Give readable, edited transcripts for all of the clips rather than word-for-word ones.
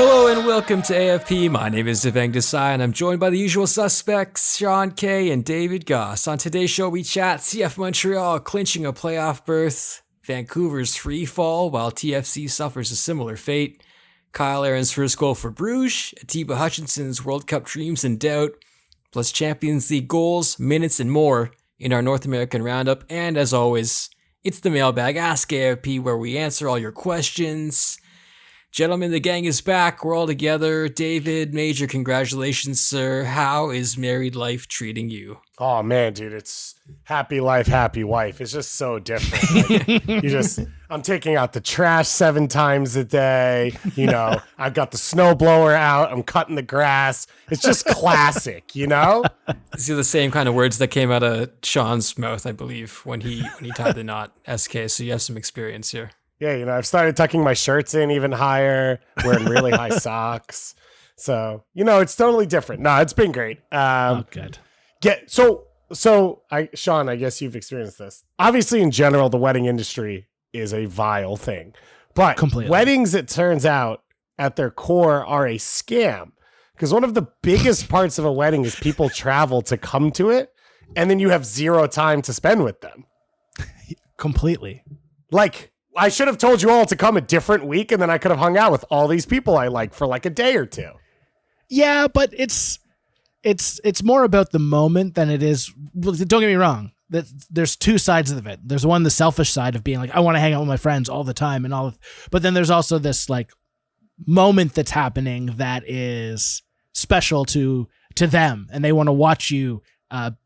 Hello and welcome to AFP. My name is Devang and and I'm joined by the usual suspects, Sean K and David Goss. On today's show, we chat CF Montreal clinching a playoff berth, Vancouver's free fall while TFC suffers a similar fate, Kyle Aaron's first goal for Bruges, Atiba Hutchinson's World Cup dreams in doubt, plus Champions League goals, minutes, and more in our North American roundup. And as always, it's the mailbag Ask AFP where we answer all your questions. Gentlemen, the gang is back. We're all together. David, major congratulations, sir. How is married life treating you? Oh man, dude, it's happy life, happy wife. It's just so different. Like, I'm taking out the trash 7 times a day. You know, I've got the snowblower out. I'm cutting the grass. It's just classic, you know? These are the same kind of words that came out of Sean's mouth, I believe, when he tied the knot. SK, so you have some experience here. Yeah, you know, I've started tucking my shirts in even higher, wearing really high socks. So, you know, it's totally different. No, it's been great. Good. Sean, I guess you've experienced this. Obviously, in general, the wedding industry is a vile thing. But Completely. Weddings, it turns out, at their core are a scam. Because one of the biggest parts of a wedding is people travel to come to it, and then you have 0 time to spend with them. Completely. Like, I should have told you all to come a different week, and then I could have hung out with all these people I like for like a day or two. Yeah, but it's more about the moment than it is. Don't get me wrong. There's 2 sides of it. There's one, the selfish side of being like, I want to hang out with my friends all the time and but then there's also this like moment that's happening that is special to them, and they want to watch you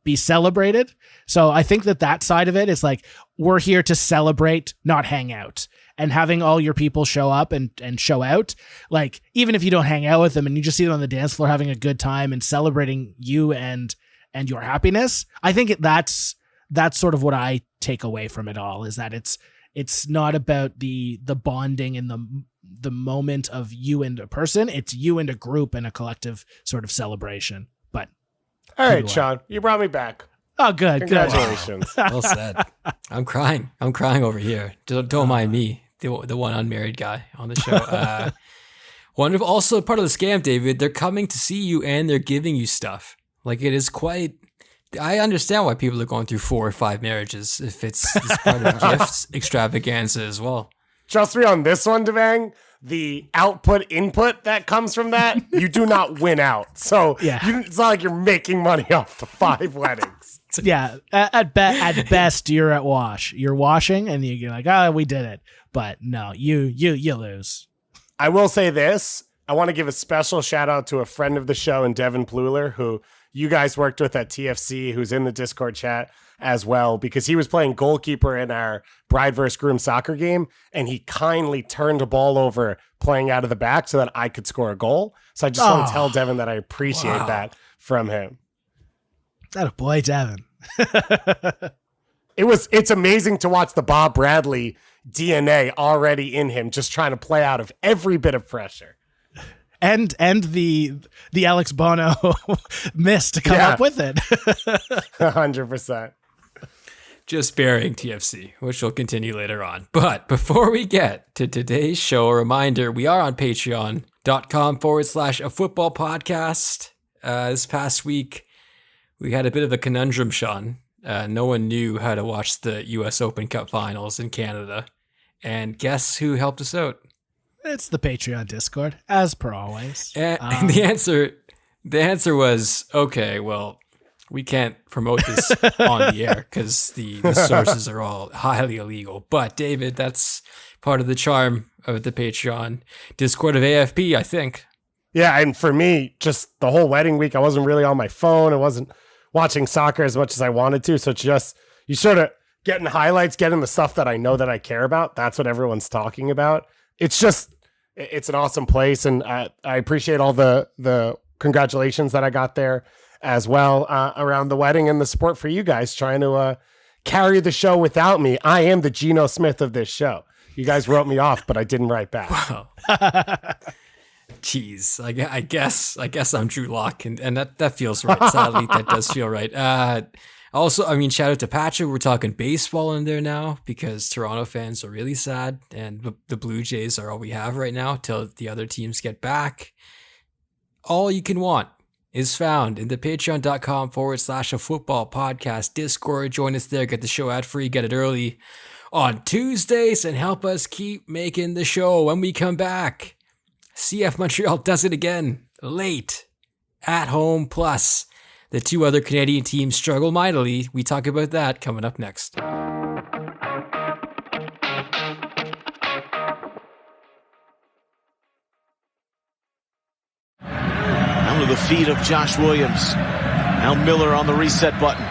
be celebrated. So I think that side of it is like, we're here to celebrate, not hang out. And having all your people show up and show out, like, even if you don't hang out with them and you just see them on the dance floor having a good time and celebrating you and your happiness, I think that's sort of what I take away from it all, is that it's not about the bonding and the moment of you and a person. It's you and a group and a collective sort of celebration. But all right, Sean, you brought me back. Oh, good. Congratulations. Well said. I'm crying over here. Don't mind me, the one unmarried guy on the show. Also part of the scam, David, they're coming to see you and they're giving you stuff. Like, it is quite... I understand why people are going through 4 or 5 marriages if it's part of gifts extravaganza as well. Trust me on this one, Devang. The input that comes from that, you do not win out. So yeah. It's not like you're making money off the 5 weddings. Yeah, at best, you're at wash. You're washing, and you're like, oh, we did it. But no, you lose. I will say this. I want to give a special shout out to a friend of the show, and Devin Pluler, who you guys worked with at TFC, who's in the Discord chat as well, because he was playing goalkeeper in our bride versus groom soccer game, and he kindly turned the ball over playing out of the back so that I could score a goal. So I just want to tell Devin that I appreciate that from him. That a boy, Devin. It's amazing to watch the Bob Bradley DNA already in him, just trying to play out of every bit of pressure. And the Alex Bono miss to come up with it. 100%. Just burying TFC, which will continue later on. But before we get to today's show, a reminder, we are on patreon.com/a football podcast. This past week, we had a bit of a conundrum, Sean. No one knew how to watch the US Open Cup finals in Canada. And guess who helped us out? It's the Patreon Discord, as per always. And the answer was, okay, well, we can't promote this on the air because the sources are all highly illegal. But David, that's part of the charm of the Patreon Discord of AFP, I think. Yeah, and for me, just the whole wedding week, I wasn't really on my phone. I wasn't watching soccer as much as I wanted to. So it's just, you sort of getting highlights, getting the stuff that I know that I care about. That's what everyone's talking about. It's an awesome place. And I appreciate all the congratulations that I got there as well around the wedding and the support for you guys trying to carry the show without me. I am the Geno Smith of this show. You guys wrote me off, but I didn't write back. Wow. Jeez, I guess I'm Drew Lock, and that feels right. Sadly, that does feel right. Also, I mean, shout out to Patrick. We're talking baseball in there now because Toronto fans are really sad, and the Blue Jays are all we have right now till the other teams get back. All you can want is found in the patreon.com/a football podcast Discord. Join us there, get the show ad free, get it early on Tuesdays, and help us keep making the show. When we come back, CF Montreal does it again, late, at home, plus the two other Canadian teams struggle mightily. We talk about that coming up next. Under the feet of Josh Williams. Now Miller on the reset button.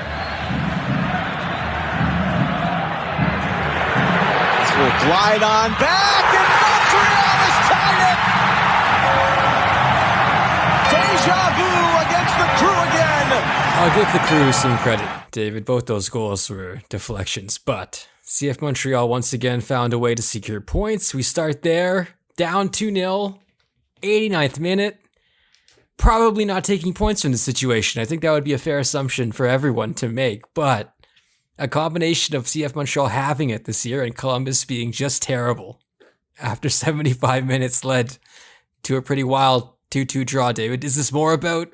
This will glide on back, and Montreal has tied it! Deja vu against the Crew again! I'll give the Crew some credit, David. Both those goals were deflections, but CF Montreal once again found a way to secure points. We start there, down 2-0, 89th minute. Probably not taking points from the situation. I think that would be a fair assumption for everyone to make, but a combination of CF Montreal having it this year and Columbus being just terrible after 75 minutes led to a pretty wild 2-2 draw, David. Is this more about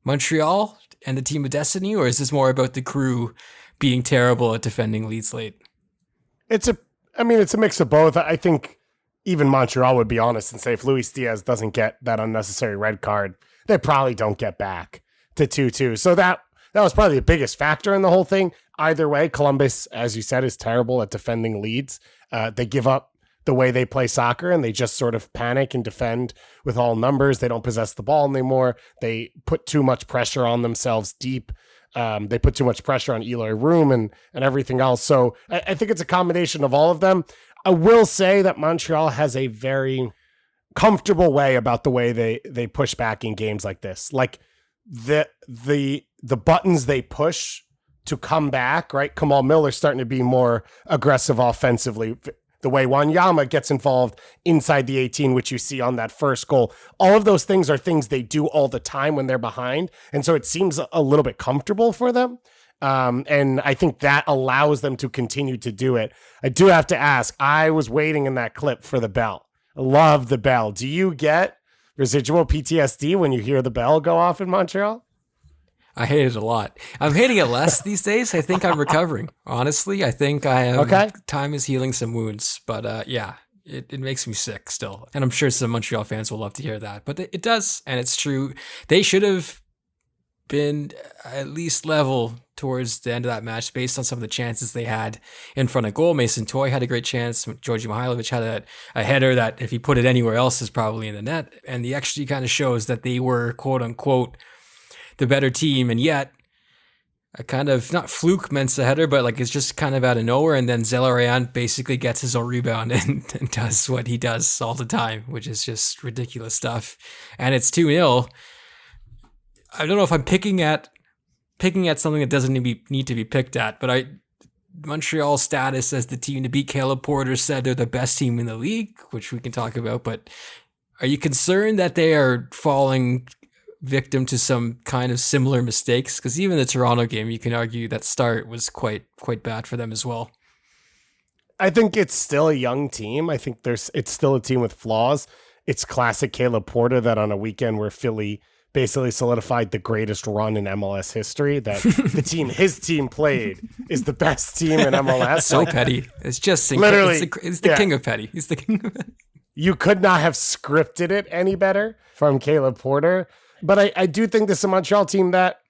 Montreal and the team of destiny, or is this more about the Crew being terrible at defending leads late? It's a mix of both. I think even Montreal would be honest and say if Luis Diaz doesn't get that unnecessary red card, they probably don't get back to 2-2. So that was probably the biggest factor in the whole thing. Either way, Columbus, as you said, is terrible at defending leads. They give up the way they play soccer, and they just sort of panic and defend with all numbers. They don't possess the ball anymore. They put too much pressure on themselves deep. They put too much pressure on Eloy Room and everything else. So I think it's a combination of all of them. I will say that Montreal has a very comfortable way about the way they push back in games like this. Like the buttons they push to come back, right? Kamal Miller's starting to be more aggressive offensively. The way Wanyama gets involved inside the 18, which you see on that first goal. All of those things are things they do all the time when they're behind. And so it seems a little bit comfortable for them. And I think that allows them to continue to do it. I do have to ask, I was waiting in that clip for the bell. I love the bell. Do you get residual PTSD when you hear the bell go off in Montreal? I hate it a lot. I'm hating it less these days. I think I'm recovering. Honestly, I think I am. Okay. Time is healing some wounds, but yeah, it makes me sick still. And I'm sure some Montreal fans will love to hear that, but it does. And it's true. They should have been at least level towards the end of that match based on some of the chances they had in front of goal. Mason Toye had a great chance. Giorgio Mihailovic had a header that if he put it anywhere else is probably in the net. And the XG kind of shows that they were quote unquote the better team. And yet a kind of not fluke Mensa header, but like it's just kind of out of nowhere. And then Zelarayan basically gets his own rebound and does what he does all the time, which is just ridiculous stuff. And it's 2-0. I don't know if I'm picking at something that doesn't need to be picked at, but Montreal's status as the team to beat Caleb Porter said they're the best team in the league, which we can talk about, but are you concerned that they are falling victim to some kind of similar mistakes? Because even the Toronto game, you can argue that start was quite bad for them as well. I think it's still a young team. I think it's still a team with flaws. It's classic Caleb Porter that on a weekend where Philly basically solidified the greatest run in MLS history, that his team played is the best team in MLS. So petty. It's just literally, it's the king of petty. He's the king of petty. You could not have scripted it any better from Caleb Porter. But I do think this is a Montreal team that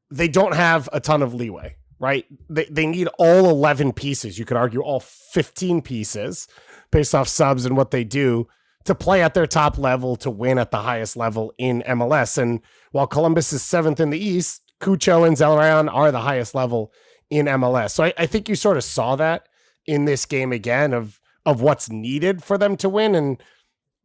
they don't have a ton of leeway, right? They need all 11 pieces. You could argue all 15 pieces based off subs and what they do to play at their top level, to win at the highest level in MLS. And while Columbus is 7th in the East, Cucho and Zelarayan are the highest level in MLS. So I think you sort of saw that in this game again of what's needed for them to win. And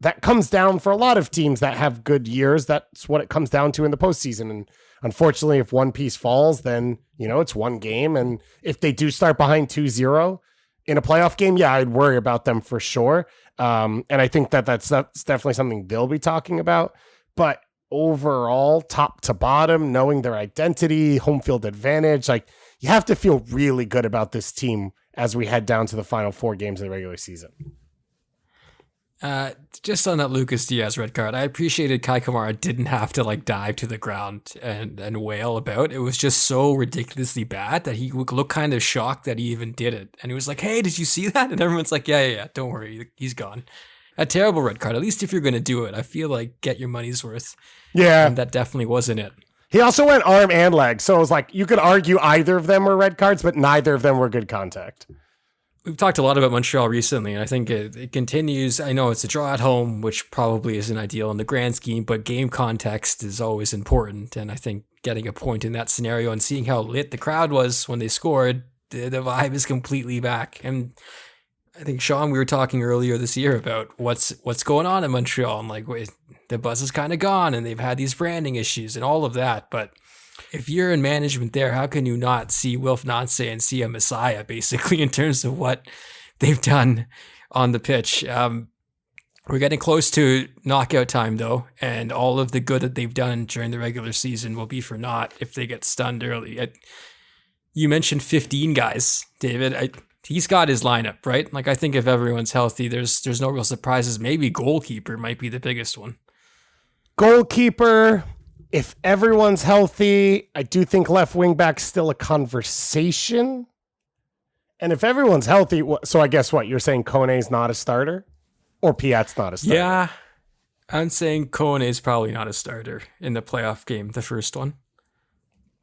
that comes down for a lot of teams that have good years. That's what it comes down to in the postseason. And unfortunately, if one piece falls, then, it's one game. And if they do start behind 2-0 in a playoff game, yeah, I'd worry about them for sure. And I think that's definitely something they'll be talking about. But overall, top to bottom, knowing their identity, home field advantage, like you have to feel really good about this team as we head down to the final 4 games of the regular season. Just on that Lucas Diaz red card, I appreciated Kai Kamara didn't have to like dive to the ground and wail about. It was just so ridiculously bad that he looked kind of shocked that he even did it. And he was like, "Hey, did you see that?" And everyone's like, yeah, don't worry, he's gone. A terrible red card. At least if you're going to do it, I feel like get your money's worth. Yeah. And that definitely wasn't it. He also went arm and leg. So it was like, you could argue either of them were red cards, but neither of them were good contact. We've talked a lot about Montreal recently, and I think it continues. I know it's a draw at home, which probably isn't ideal in the grand scheme, but game context is always important. And I think getting a point in that scenario and seeing how lit the crowd was when they scored, the vibe is completely back. And I think, Sean, we were talking earlier this year about what's going on in Montreal, and like, wait, the buzz is kind of gone, and they've had these branding issues and all of that. But if you're in management there, how can you not see Wilf Nance and see a messiah, basically, in terms of what they've done on the pitch? We're getting close to knockout time, though, and all of the good that they've done during the regular season will be for naught if they get stunned early. You mentioned 15 guys, David. He's got his lineup, right? Like, I think if everyone's healthy, there's no real surprises. Maybe goalkeeper might be the biggest one. Goalkeeper, if everyone's healthy, I do think left wing back's still a conversation. And if everyone's healthy, so I guess what? You're saying Kone's not a starter? Or Piat's not a starter? Yeah, I'm saying Kone's probably not a starter in the playoff game, the first one.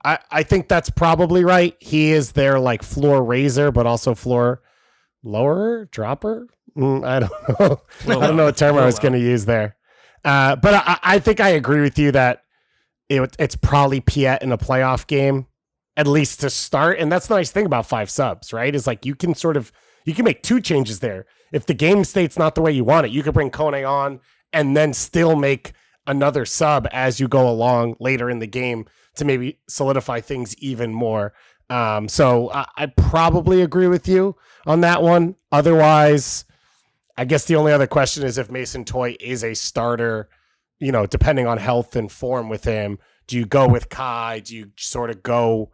I think that's probably right. He is their like floor raiser, but also floor lowerer, dropper. I don't know. I don't know what term I was going to use there. But I think I agree with you that it's probably Piat in a playoff game, at least to start. And that's the nice thing about 5 subs, right? Is like you can make 2 changes there. If the game state's not the way you want it, you could bring Kone on and then still make another sub as you go along later in the game to maybe solidify things even more. So I probably agree with you on that one. Otherwise, I guess the only other question is if Mason Toy is a starter, depending on health and form with him, do you go with Kai? Do you sort of go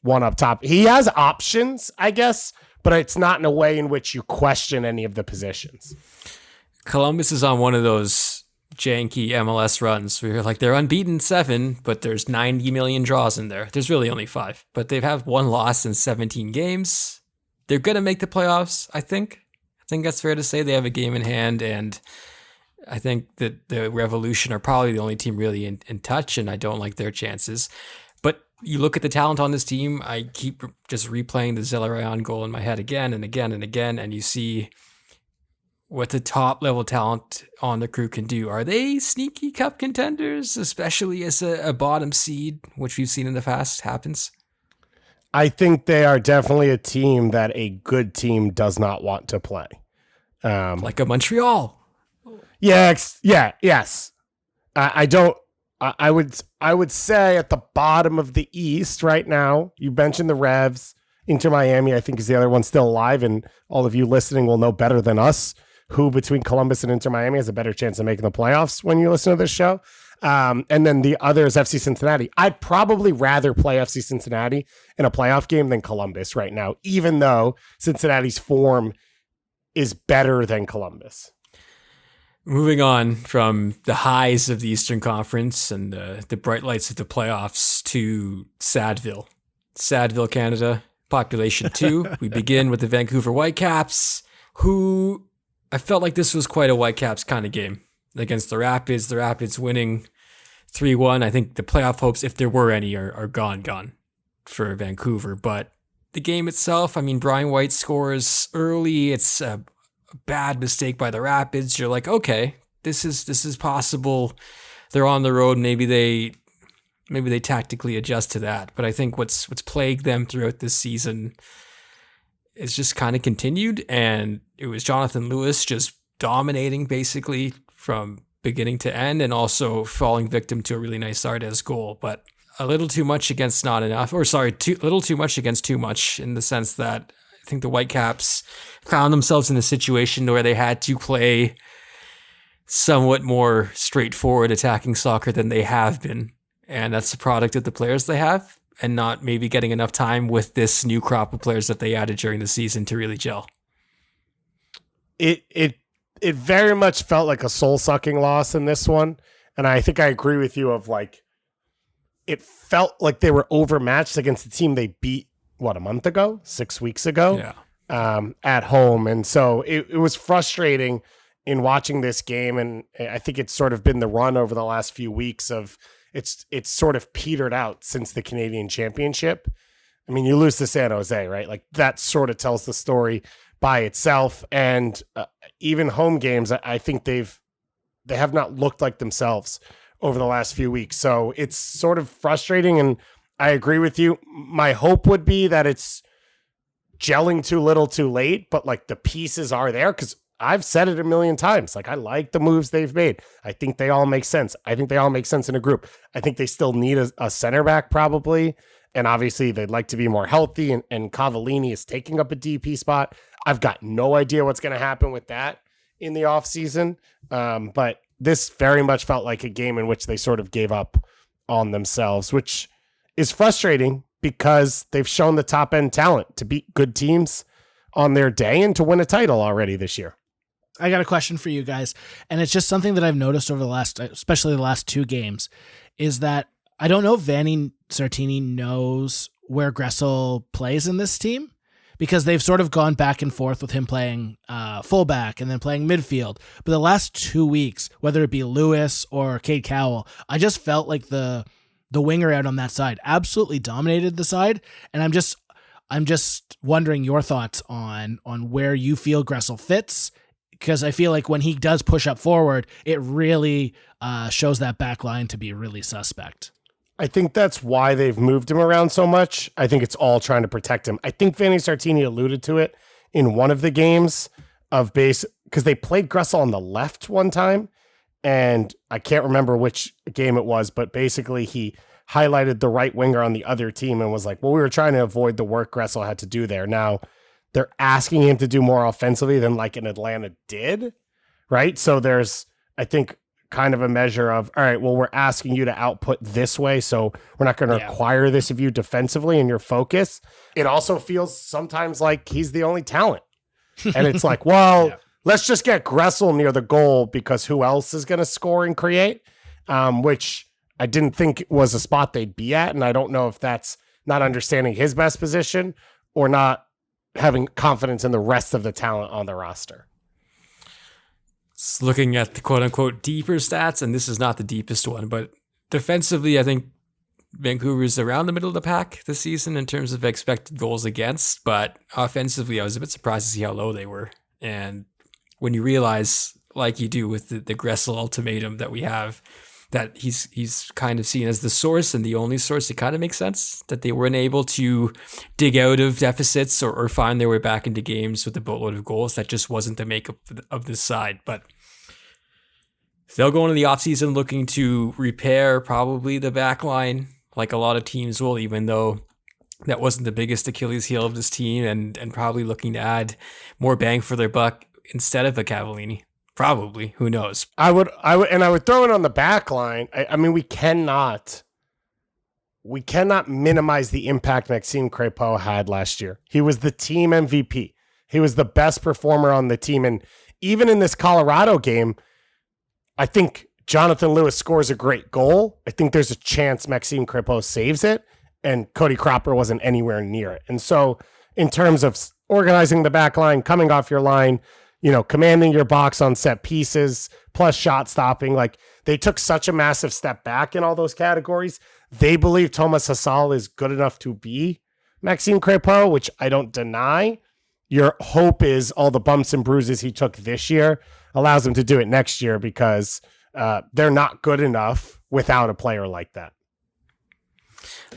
one up top? He has options, I guess, but it's not in a way in which you question any of the positions. Columbus is on one of those janky MLS runs where you're like, they're unbeaten 7, but there's 90 million draws in there. There's really only 5, but they've had 1 loss in 17 games. They're going to make the playoffs, I think. I think that's fair to say. They have a game in hand, and I think that the Revolution are probably the only team really in touch, and I don't like their chances. But you look at the talent on this team, I keep just replaying the Zelarayan goal in my head again and again and again, and you see what the top level talent on the crew can do. Are they sneaky cup contenders, especially as a bottom seed, which we've seen in the past happens? I think they are definitely a team that a good team does not want to play. Like a Montreal. Yes. I would say at the bottom of the East right now, you mentioned the Revs. Inter Miami, I think, is the other one still alive, and all of you listening will know better than us who between Columbus and Inter Miami has a better chance of making the playoffs when you listen to this show. And then the other is FC Cincinnati. I'd probably rather play FC Cincinnati in a playoff game than Columbus right now, even though Cincinnati's form is better than Columbus. Moving on from the highs of the Eastern Conference and the bright lights of the playoffs to Sadville, Canada, population 2. We begin with the Vancouver Whitecaps, who I felt like this was quite a Whitecaps kind of game against the Rapids winning 3-1. I think the playoff hopes, if there were any, are gone for Vancouver. But the game itself, I mean, Brian White scores early. It's a bad mistake by the Rapids. You're like, okay, this is possible. They're on the road. Maybe they tactically adjust to that. But I think what's plagued them throughout this season is just kind of continued, and it was Jonathan Lewis just dominating basically from beginning to end, and also falling victim to a really nice Ardes goal, but a little too much against not enough, little too much against too much, in the sense that I think the Whitecaps found themselves in a situation where they had to play somewhat more straightforward attacking soccer than they have been. And that's the product of the players they have and not maybe getting enough time with this new crop of players that they added during the season to really gel. It very much felt like a soul-sucking loss in this one. And I think I agree with you of like, it felt like they were overmatched against the team they beat, a month ago, 6 weeks ago, at home. And so it was frustrating in watching this game. And I think it's sort of been the run over the last few weeks of it's sort of petered out since the Canadian Championship. I mean, you lose to San Jose, right? Like that sort of tells the story by itself. And even home games, I think they have not looked like themselves over the last few weeks. So it's sort of frustrating. And I agree with you. My hope would be that it's gelling too little too late, but like the pieces are there, because I've said it a million times. Like, I like the moves they've made. I think they all make sense. I think they all make sense in a group. I think they still need a center back probably. And obviously they'd like to be more healthy, and Cavallini is taking up a DP spot. I've got no idea what's going to happen with that in the offseason. But this very much felt like a game in which they sort of gave up on themselves, which is frustrating because they've shown the top end talent to beat good teams on their day and to win a title already this year. I got a question for you guys, and it's just something that I've noticed over the last, especially the last two games, is that I don't know if Vanni Sartini knows where Gressel plays in this team, because they've sort of gone back and forth with him playing fullback and then playing midfield. But the last 2 weeks, whether it be Lewis or Cade Cowell, I just felt like the winger out on that side absolutely dominated the side, and I'm just wondering your thoughts on where you feel Gressel fits. Because I feel like when he does push up forward, it really shows that back line to be really suspect. I think that's why they've moved him around so much. I think it's all trying to protect him. I think Vanni Sartini alluded to it in one of the games of base, because they played Gressel on the left one time, and I can't remember which game it was, but basically he highlighted the right winger on the other team and was like, well, we were trying to avoid the work Gressel had to do there. Now, they're asking him to do more offensively than like an Atlanta did, right? So there's, I think, kind of a measure of, all right, well, we're asking you to output this way, so we're not going to require this of you defensively in your focus. It also feels sometimes like he's the only talent. And it's like, well, let's just get Gressel near the goal because who else is going to score and create? Which I didn't think was a spot they'd be at. And I don't know if that's not understanding his best position or not having confidence in the rest of the talent on the roster. Looking at the quote-unquote deeper stats, and this is not the deepest one, but defensively, I think Vancouver's around the middle of the pack this season in terms of expected goals against, but offensively, I was a bit surprised to see how low they were. And when you realize, like you do with the Gressel ultimatum that we have, that he's kind of seen as the source and the only source, it kind of makes sense that they weren't able to dig out of deficits or find their way back into games with a boatload of goals. That just wasn't the makeup of this side. But they'll go into the offseason looking to repair probably the back line, like a lot of teams will, even though that wasn't the biggest Achilles heel of this team, and probably looking to add more bang for their buck instead of a Cavallini. Probably, who knows? I would throw it on the back line. I mean, we cannot minimize the impact Maxime Crépeau had last year. He was the team MVP. He was the best performer on the team. And even in this Colorado game, I think Jonathan Lewis scores a great goal. I think there's a chance Maxime Crépeau saves it, and Cody Cropper wasn't anywhere near it. And so in terms of organizing the back line, coming off your line, commanding your box on set pieces, plus shot stopping. Like, they took such a massive step back in all those categories. They believe Thomas Hasal is good enough to be Maxime Crépeau, which I don't deny. Your hope is all the bumps and bruises he took this year allows him to do it next year, because they're not good enough without a player like that.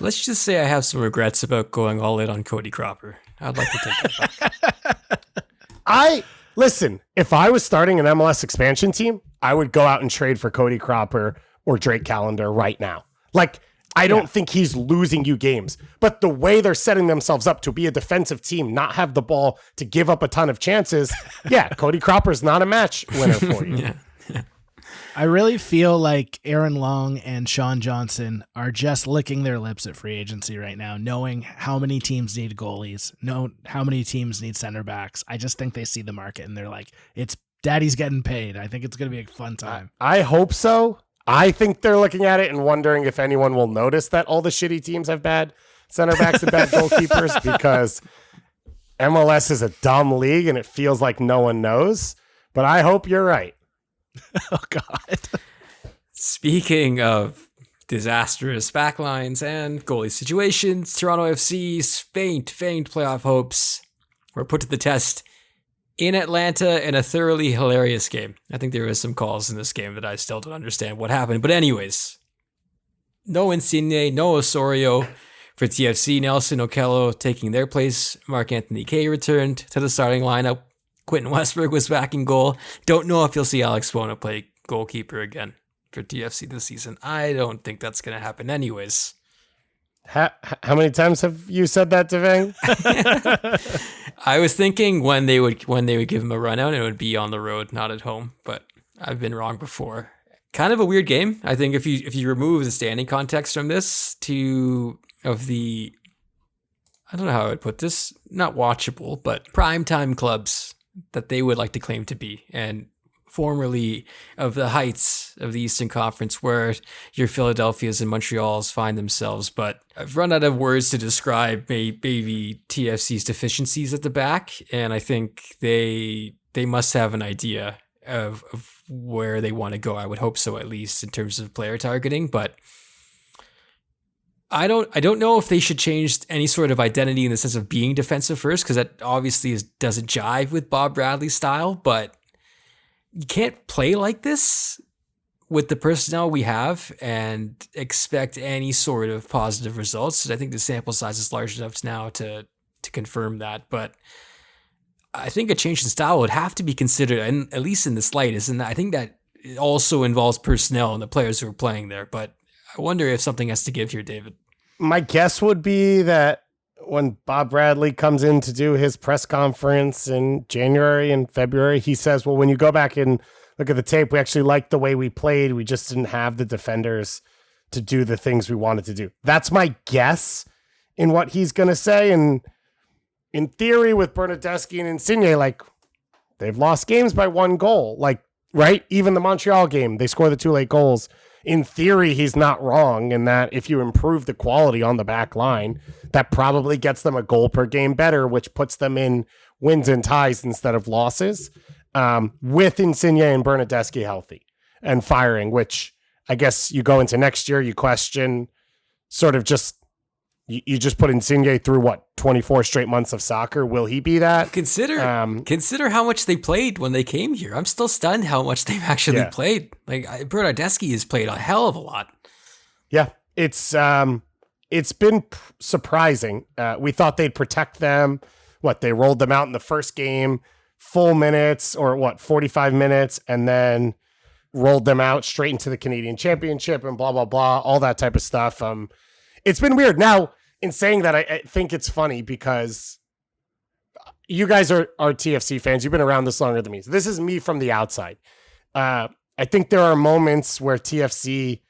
Let's just say I have some regrets about going all in on Cody Cropper. I'd like to take that back. Listen, if I was starting an MLS expansion team, I would go out and trade for Cody Cropper or Drake Callender right now. Like, I don't think he's losing you games, but the way they're setting themselves up to be a defensive team, not have the ball to give up a ton of chances. Yeah, Cody Cropper's not a match winner for you. I really feel like Aaron Long and Sean Johnson are just licking their lips at free agency right now, knowing how many teams need goalies, know how many teams need center backs. I just think they see the market and they're like, it's daddy's getting paid. I think it's going to be a fun time. I hope so. I think they're looking at it and wondering if anyone will notice that all the shitty teams have bad center backs and bad goalkeepers, because MLS is a dumb league and it feels like no one knows. But I hope you're right. Oh, God. Speaking of disastrous backlines and goalie situations, Toronto FC's faint playoff hopes were put to the test in Atlanta in a thoroughly hilarious game. I think there was some calls in this game that I still don't understand what happened. But anyways, no Insigne, no Osorio for TFC. Nelson Okello taking their place. Mark-Anthony Kaye returned to the starting lineup. Quentin Westberg was back in goal. Don't know if you'll see Alex Bona play goalkeeper again for TFC this season. I don't think that's going to happen anyways. How many times have you said that, Devang? I was thinking when they would give him a run out, it would be on the road, not at home, but I've been wrong before. Kind of a weird game. I think if you remove the standing context from this I don't know how I would put this, not watchable, but primetime clubs that they would like to claim to be, and formerly of the heights of the Eastern Conference where your Philadelphias and Montreals find themselves. But I've run out of words to describe maybe TFC's deficiencies at the back, and I think they must have an idea of where they want to go. I would hope so, at least in terms of player targeting, but I don't know if they should change any sort of identity in the sense of being defensive first, because that obviously doesn't jive with Bob Bradley's style, but you can't play like this with the personnel we have and expect any sort of positive results. I think the sample size is large enough now to confirm that, but I think a change in style would have to be considered, and at least in the slightest, and I think that it also involves personnel and the players who are playing there, but I wonder if something has to give here, David. My guess would be that when Bob Bradley comes in to do his press conference in January and February, he says, well, when you go back and look at the tape, we actually liked the way we played. We just didn't have the defenders to do the things we wanted to do. That's my guess in what he's going to say. And in theory, with Bernardeschi and Insigne, like, they've lost games by 1 goal. Like, right? Even the Montreal game, they score the 2 late goals. In theory, he's not wrong in that if you improve the quality on the back line, that probably gets them a goal per game better, which puts them in wins and ties instead of losses, with Insigne and Bernardeschi healthy and firing, which I guess you go into next year, you question sort of just, you just put Insigne through 24 straight months of soccer. Will he be that? Consider how much they played when they came here. I'm still stunned how much they've actually played. Like, Bernardeschi has played a hell of a lot. Yeah, it's been surprising. We thought they'd protect them. They rolled them out in the first game, full minutes, or 45 minutes, and then rolled them out straight into the Canadian Championship and blah, blah, blah, all that type of stuff. It's been weird. Now, in saying that, I think it's funny because you guys are TFC fans. You've been around this longer than me. So this is me from the outside. I think there are moments where TFC,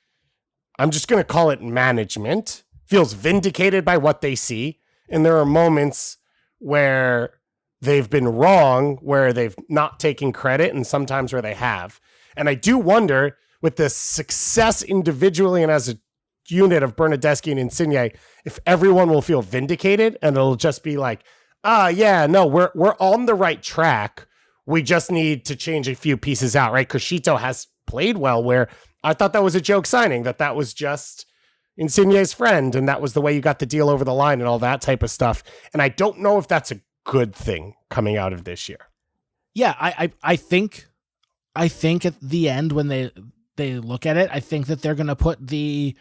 I'm just going to call it management, feels vindicated by what they see. And there are moments where they've been wrong, where they've not taken credit, and sometimes where they have. And I do wonder, with the success individually and as a unit of Bernardeschi and Insigne, if everyone will feel vindicated and it'll just be like, we're on the right track. We just need to change a few pieces out, right? Cuscito has played well, where I thought that was a joke signing, that was just Insigne's friend, and that was the way you got the deal over the line and all that type of stuff. And I don't know if that's a good thing coming out of this year. Yeah, I think at the end when they look at it, I think that they're going to put the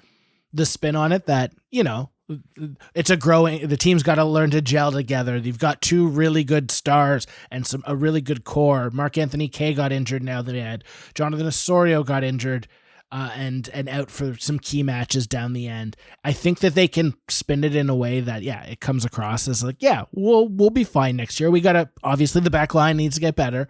spin on it that, it's the team's got to learn to gel together. You've got 2 really good stars and a really good core. Mark-Anthony Kaye got injured now that he had. Jonathan Osorio got injured and out for some key matches down the end. I think that they can spin it in a way that, it comes across as like, we'll be fine next year. We got to, obviously the back line needs to get better,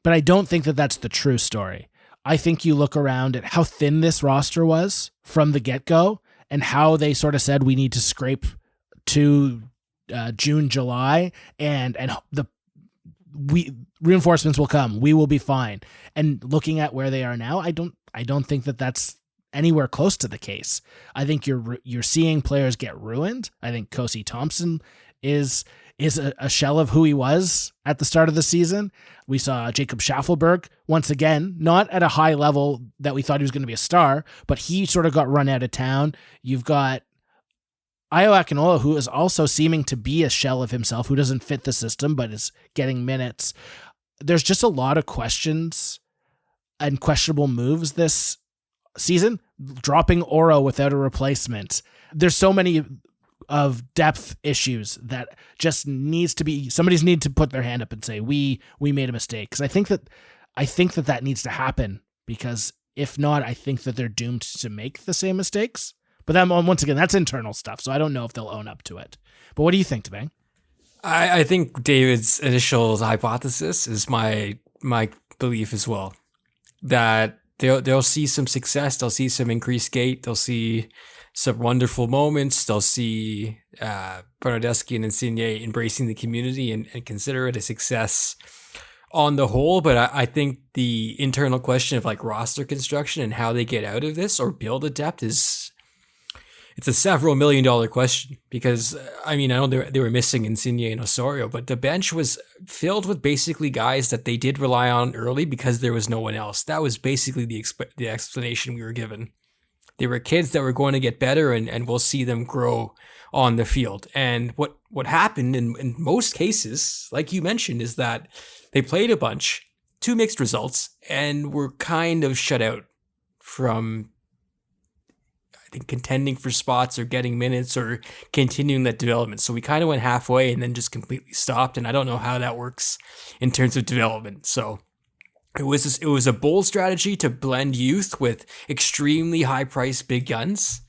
but I don't think that that's the true story. I think you look around at how thin this roster was from the get-go and how they sort of said we need to scrape to June, July, and reinforcements will come. We will be fine. And looking at where they are now, I don't think that that's anywhere close to the case. I think you're seeing players get ruined. I think Kosi Thompson is a shell of who he was at the start of the season. We saw Jacob Schaffelberg once again, not at a high level that we thought he was going to be a star, but he sort of got run out of town. You've got Ayo Akinola, who is also seeming to be a shell of himself, who doesn't fit the system, but is getting minutes. There's just a lot of questions and questionable moves this season. Dropping Oro without a replacement. There's so many of depth issues that just somebody's need to put their hand up and say, we made a mistake. Because I think that needs to happen, because if not, I think that they're doomed to make the same mistakes. But then once again, that's internal stuff, so I don't know if they'll own up to it. But what do you think, Devang? I think David's initial hypothesis is my belief as well, that they'll see some success, they'll see some increased gate, they'll see some wonderful moments, they'll see Bernardeschi and Insigne embracing the community and consider it a success on the whole. But I think the internal question of like roster construction and how they get out of this or build a depth it's a several $1 million question, because I know they were missing Insigne and Osorio, but the bench was filled with basically guys that they did rely on early because there was no one else. That was basically the explanation we were given. They were kids that were going to get better, and we'll see them grow on the field. And what happened in most cases, like you mentioned, is that they played a bunch, 2 mixed results, and were kind of shut out from contending for spots or getting minutes or continuing that development. So we kind of went halfway and then just completely stopped. And I don't know how that works in terms of development. So it was a bold strategy to blend youth with extremely high priced big guns.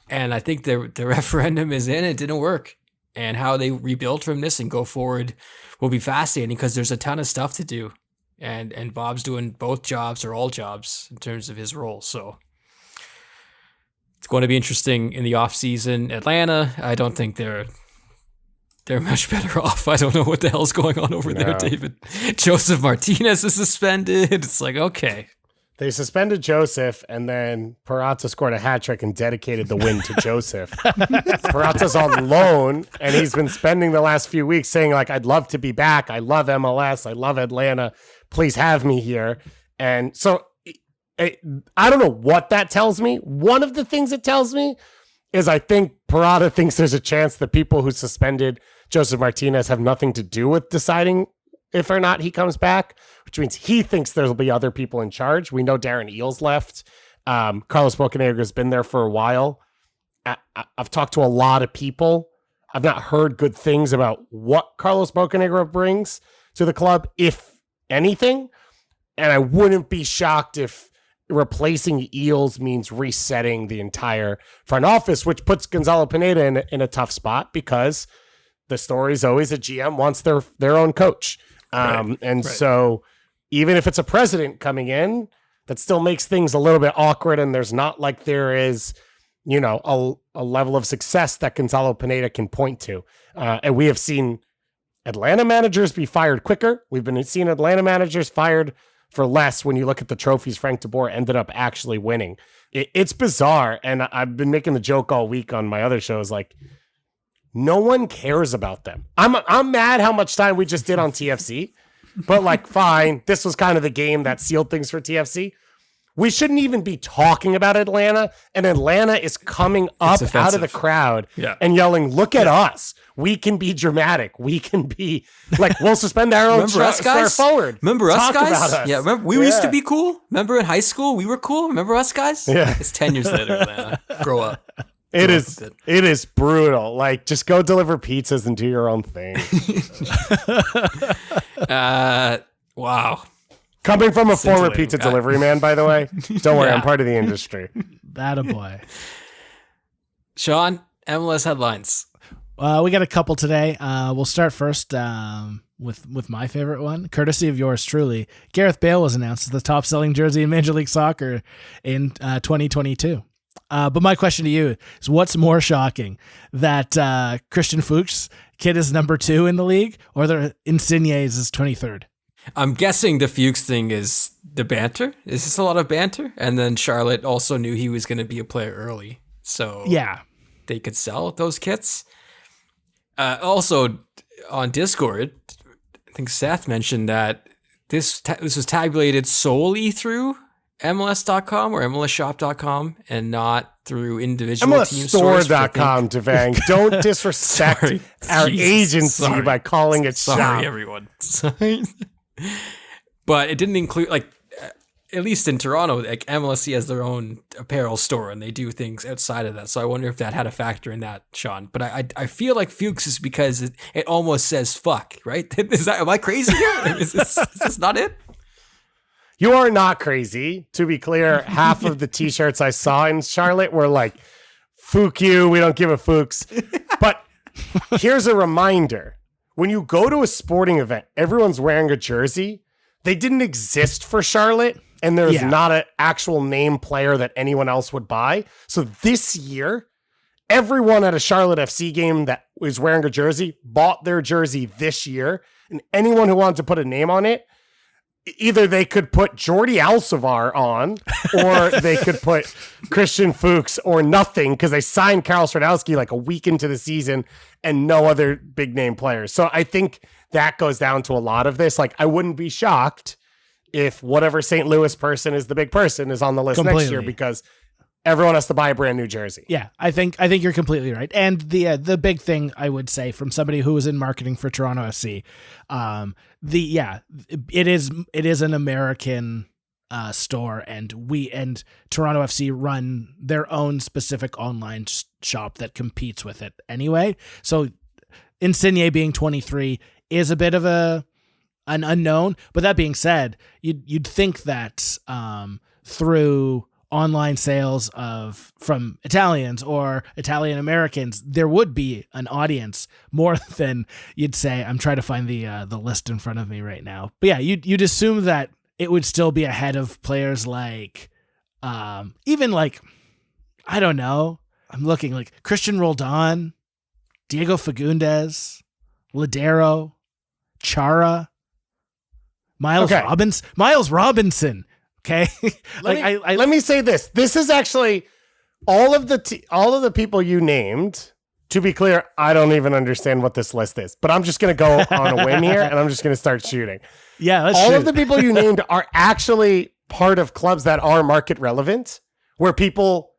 And I think the referendum is in. It didn't work. And how they rebuild from this and go forward will be fascinating, because there's a ton of stuff to do. And Bob's doing both jobs or all jobs in terms of his role. So it's going to be interesting in the offseason. Atlanta, I don't think they're much better off. I don't know what the hell's going on over there, David. Joseph Martinez is suspended. It's like, okay. They suspended Joseph, and then Peralta scored a hat trick and dedicated the win to Joseph. Peralta's on loan, and he's been spending the last few weeks saying, like, I'd love to be back. I love MLS. I love Atlanta. Please have me here. And so I don't know what that tells me. One of the things it tells me is I think Peralta thinks there's a chance that people who suspended Joseph Martinez have nothing to do with deciding if or not he comes back, which means he thinks there'll be other people in charge. We know Darren Eales left. Carlos Bocanegra's been there for a while. I've talked to a lot of people. I've not heard good things about what Carlos Bocanegra brings to the club, if anything. And I wouldn't be shocked if replacing Eales means resetting the entire front office, which puts Gonzalo Pineda in a tough spot, because the story is always a GM wants their own coach. So even if it's a president coming in, that still makes things a little bit awkward. And there's not like there is, a level of success that Gonzalo Pineda can point to. And we have seen Atlanta managers be fired quicker. We've been seeing Atlanta managers fired for less when you look at the trophies Frank de Boer ended up actually winning. It's bizarre, and I've been making the joke all week on my other shows, like, no one cares about them. I'm mad how much time we just did on TFC, but like, fine, this was kind of the game that sealed things for TFC. We shouldn't even be talking about Atlanta, and Atlanta is coming up out of the crowd and yelling, look at us. We can be dramatic. We can be like, we'll suspend our own star forward. Remember us, guys? About us. Yeah, remember we used to be cool. Remember in high school we were cool. Remember us, guys? Yeah, it's 10 years later. Atlanta. Grow up. It is brutal. Like, just go deliver pizzas and do your own thing. Wow. Coming from a former pizza delivery man, by the way, don't worry, I'm part of the industry. That a boy. Sean, MLS headlines. We got a couple today. We'll start first with my favorite one, courtesy of yours truly. Gareth Bale was announced as the top-selling jersey in Major League Soccer in 2022. But my question to you is, what's more shocking, that Christian Fuchs' kid is number 2 in the league, or that Insigne's is 23rd? I'm guessing the Fuchs thing is the banter. Is this a lot of banter? And then Charlotte also knew he was going to be a player early, so Yeah. they could sell those kits. Also, on Discord, I think Seth mentioned that this was tabulated solely through MLS.com or MLSshop.com and not through individual team stores. MLSstore.com, Devang. Don't disrespect our agency by calling it shop. Sorry, everyone. Sorry. But it didn't include, like, at least in Toronto, like MLSC has their own apparel store and they do things outside of that. So I wonder if that had a factor in that, Sean. But I feel like Fuchs is because it almost says fuck, right? Am I crazy here? Is this not it? You are not crazy. To be clear, half of the t-shirts I saw in Charlotte were like, "Fuck you, we don't give a Fuchs." But here's a reminder. When you go to a sporting event, everyone's wearing a jersey. They didn't exist for Charlotte, and there's not an actual name player that anyone else would buy. So this year, everyone at a Charlotte FC game that was wearing a jersey bought their jersey this year, and anyone who wanted to put a name on it, either they could put Jordi Alcivar on, or they could put Christian Fuchs, or nothing, because they signed Karol Stradowski like a week into the season and no other big name players. So I think that goes down to a lot of this. Like, I wouldn't be shocked if whatever St. Louis person is the big person is on the list next year, because everyone has to buy a brand new jersey. Yeah, I think you're completely right. And the big thing I would say from somebody who was in marketing for Toronto FC, it is an American store, and Toronto FC run their own specific online shop that competes with it anyway. So Insigne being 23 is a bit of an unknown. But that being said, you'd think that through online sales from Italians or Italian Americans, there would be an audience more than you'd say. I'm trying to find the list in front of me right now. But yeah, you'd assume that it would still be ahead of players like, even like, I don't know. I'm looking like Christian Roldan, Diego Fagundes, Ladero, Chara, Miles Robinson. Okay. Let me say this. This is actually all of the people you named. To be clear, I don't even understand what this list is, but I'm just going to go on a whim here and I'm just going to start shooting. Yeah. All of the people you named are actually part of clubs that are market relevant, where people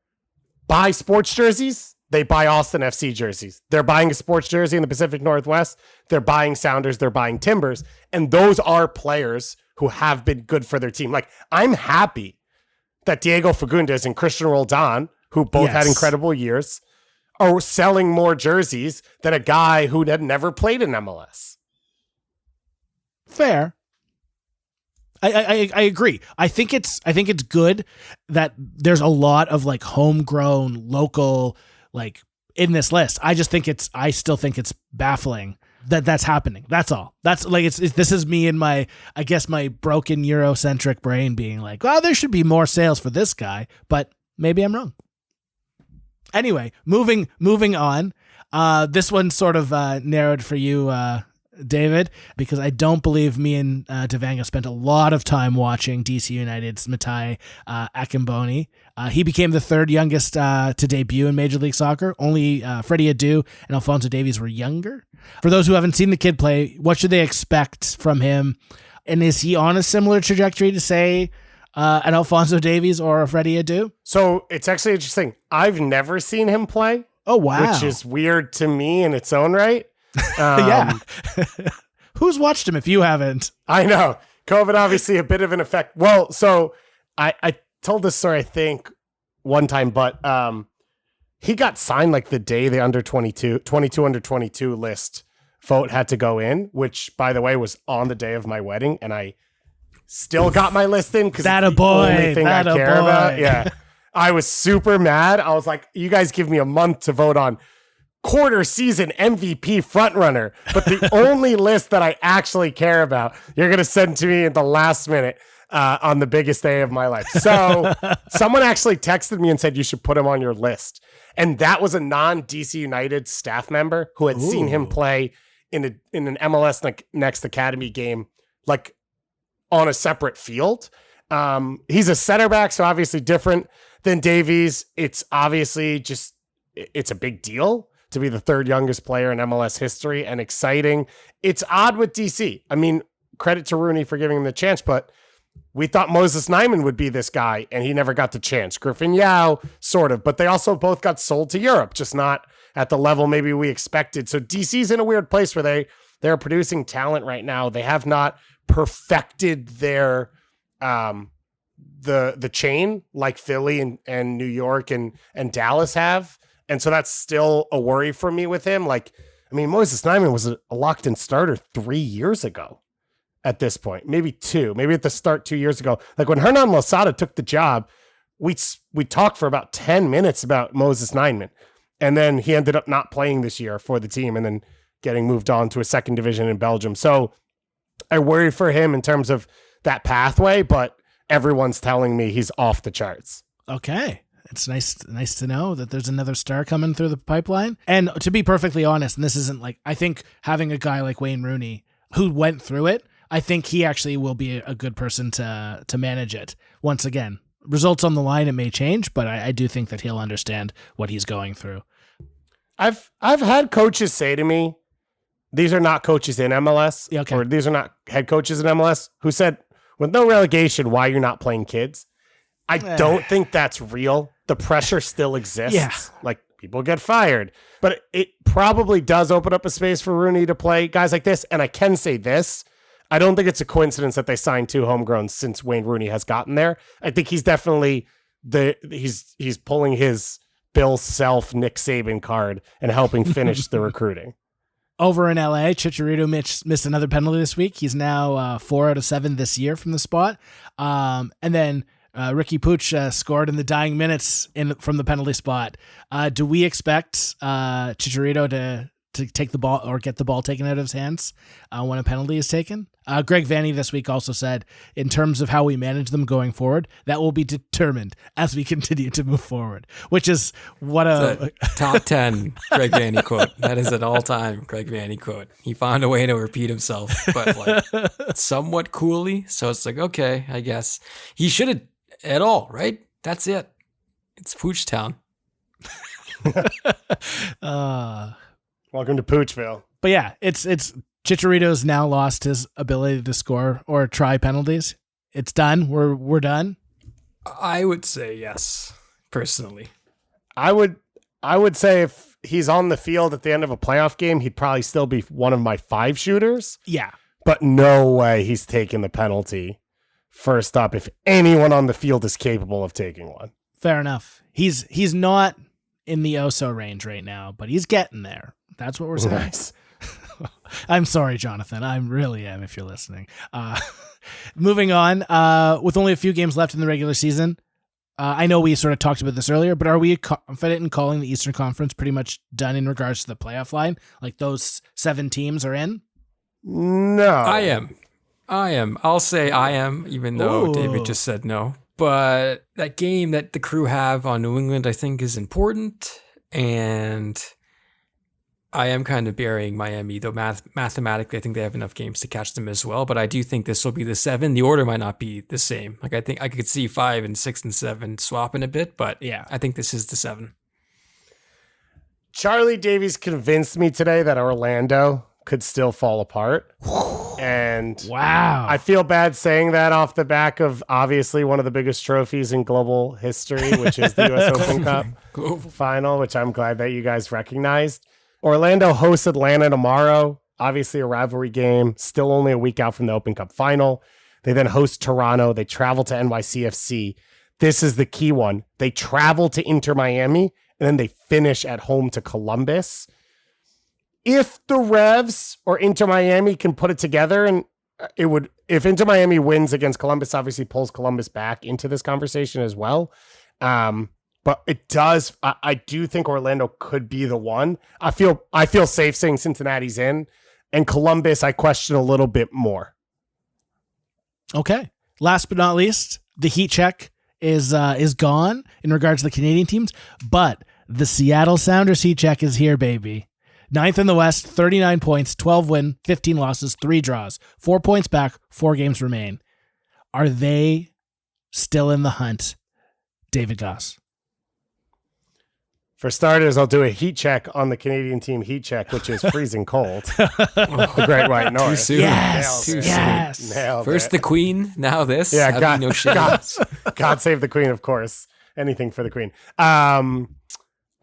buy sports jerseys. They buy Austin FC jerseys. They're buying a sports jersey in the Pacific Northwest. They're buying Sounders. They're buying Timbers. And those are players who have been good for their team. Like, I'm happy that Diego Fagundes and Christian Roldan, who both had incredible years, are selling more jerseys than a guy who had never played in MLS. Fair. I agree. I think it's good that there's a lot of like homegrown local, like, in this list. I still think it's baffling that that's happening. That's all. That's like, this is me and my broken Eurocentric brain being like, well, there should be more sales for this guy, but maybe I'm wrong. Anyway, moving on. This one sort of narrowed for you, David, because I don't believe me and Devang have spent a lot of time watching DC United's Matai Akimboni. He became the third youngest to debut in Major League Soccer. Only Freddie Adu and Alfonso Davies were younger. For those who haven't seen the kid play, what should they expect from him? And is he on a similar trajectory to, say, an Alfonso Davies or a Freddie Adu? So it's actually interesting. I've never seen him play. Oh, wow. Which is weird to me in its own right. Yeah. Who's watched him if you haven't? I know. COVID, obviously, a bit of an effect. Well, so I told this story, I think, one time, but he got signed like the day the under 22 under 22 list vote had to go in, which, by the way, was on the day of my wedding, and I still got my list in because it's the only thing I care about. Yeah. I was super mad. I was like, you guys give me a month to vote on quarter season MVP frontrunner. But the only list that I actually care about, you're going to send to me at the last minute on the biggest day of my life. So someone actually texted me and said, you should put him on your list. And that was a non-DC United staff member who had seen him play in an MLS Next Academy game, like on a separate field. He's a center back, so obviously different than Davies. It's obviously it's a big deal to be the third youngest player in MLS history and exciting. It's odd with DC. I mean, credit to Rooney for giving him the chance, but we thought Moses Nyman would be this guy, and he never got the chance. Griffin Yao, sort of, but they also both got sold to Europe, just not at the level maybe we expected. So DC's in a weird place where they're producing talent right now. They have not perfected their the chain like Philly and New York and Dallas have. And so that's still a worry for me with him. Like, I mean, Moses Nyman was a locked-in starter 3 years ago at this point, maybe 2, maybe at the start 2 years ago. Like when Hernan Losada took the job, we talked for about 10 minutes about Moses Nyman. And then he ended up not playing this year for the team and then getting moved on to a second division in Belgium. So I worry for him in terms of that pathway, but everyone's telling me he's off the charts. Okay. It's nice to know that there's another star coming through the pipeline. And to be perfectly honest, and this isn't like, I think having a guy like Wayne Rooney who went through it, I think he actually will be a good person to manage it. Once again, results on the line, it may change, but I do think that he'll understand what he's going through. I've had coaches say to me, these are not coaches in MLS, okay, or these are not head coaches in MLS, who said, with no relegation, why you're not playing kids? I don't think that's real. The pressure still exists. Yeah. Like, people get fired. But it probably does open up a space for Rooney to play guys like this. And I can say this, I don't think it's a coincidence that they signed 2 homegrowns since Wayne Rooney has gotten there. I think he's definitely he's pulling his Bill Self Nick Saban card and helping finish the recruiting. Over in LA, Chicharito missed another penalty this week. He's now 4 out of 7 this year from the spot. And then Ricky Pooch scored in the dying minutes from the penalty spot. Do we expect Chicharito to take the ball or get the ball taken out of his hands when a penalty is taken? Greg Vanney this week also said, in terms of how we manage them going forward, that will be determined as we continue to move forward, which is what a top 10 Greg Vanney quote. That is an all-time Greg Vanney quote. He found a way to repeat himself, but like somewhat coolly. So it's like, okay, I guess he shouldn't at all, right? That's it. It's Pooch Town. Welcome to Poochville. But yeah, it's Chicharito's now lost his ability to score or try penalties. It's done. We're done. I would say yes, personally. I would say if he's on the field at the end of a playoff game, he'd probably still be one of my 5 shooters. Yeah. But no way he's taking the penalty first up if anyone on the field is capable of taking one. Fair enough. He's not in the OSO range right now, but he's getting there. That's what we're saying. Nice. I'm sorry, Jonathan. I really am if you're listening. Moving on, with only a few games left in the regular season, I know we sort of talked about this earlier, but are we confident in calling the Eastern Conference pretty much done in regards to the playoff line? Like those 7 teams are in? No. I am. I'll say I am, even though David just said no. But that game that the Crew have on New England, I think, is important. And I am kind of burying Miami, though mathematically, I think they have enough games to catch them as well. But I do think this will be the 7. The order might not be the same. Like, I think I could see 5 and 6 and 7 swapping a bit, but yeah, I think this is the 7. Charlie Davies convinced me today that Orlando could still fall apart. And wow, I feel bad saying that off the back of obviously one of the biggest trophies in global history, which is the US Open Cup final, which I'm glad that you guys recognized. Orlando hosts Atlanta tomorrow. Obviously a rivalry game, still only a week out from the Open Cup final. They then host Toronto. They travel to NYCFC. This is the key one. They travel to Inter Miami, and then they finish at home to Columbus. If the Revs or Inter Miami can put it together, and it would, if Inter Miami wins against Columbus, obviously pulls Columbus back into this conversation as well. but it does. I do think Orlando could be the one. I feel safe saying Cincinnati's in, and Columbus I question a little bit more. Okay. Last but not least, the heat check is gone in regards to the Canadian teams, but the Seattle Sounders heat check is here, baby. 9th in the West, 39 points, 12 win, 15 losses, 3 draws, 4 points back, 4 games remain. Are they still in the hunt, David Goss? For starters, I'll do a heat check on the Canadian team heat check, which is freezing cold. The Great White North. Too soon. Yes. Too Yes. soon. Nailed First it. the Queen, now this. Yeah, Have you no shame. God save the Queen, of course. Anything for the Queen. I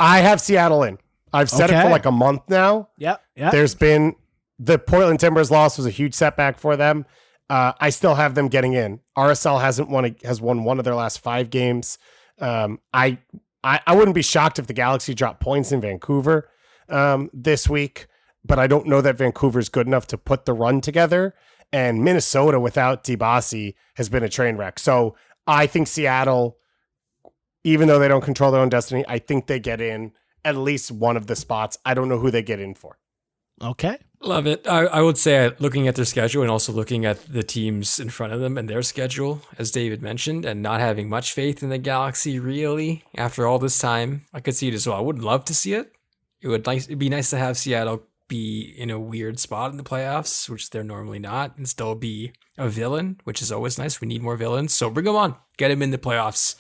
have Seattle in. I've said it for like a month now. Yep. There's been the Portland Timbers loss was a huge setback for them. I still have them getting in. RSL has won one of their last 5 games. I wouldn't be shocked if the Galaxy dropped points in Vancouver this week, but I don't know that Vancouver's good enough to put the run together. And Minnesota without Dibasi has been a train wreck. So I think Seattle, even though they don't control their own destiny, I think they get in at least one of the spots. I don't know who they get in for. Okay. Love it. I would say looking at their schedule and also looking at the teams in front of them and their schedule, as David mentioned, and not having much faith in the Galaxy really after all this time, I could see it as well. I would love to see it. It'd be nice to have Seattle be in a weird spot in the playoffs, which they're normally not, and still be a villain, which is always nice. We need more villains. So bring them on. Get them in the playoffs.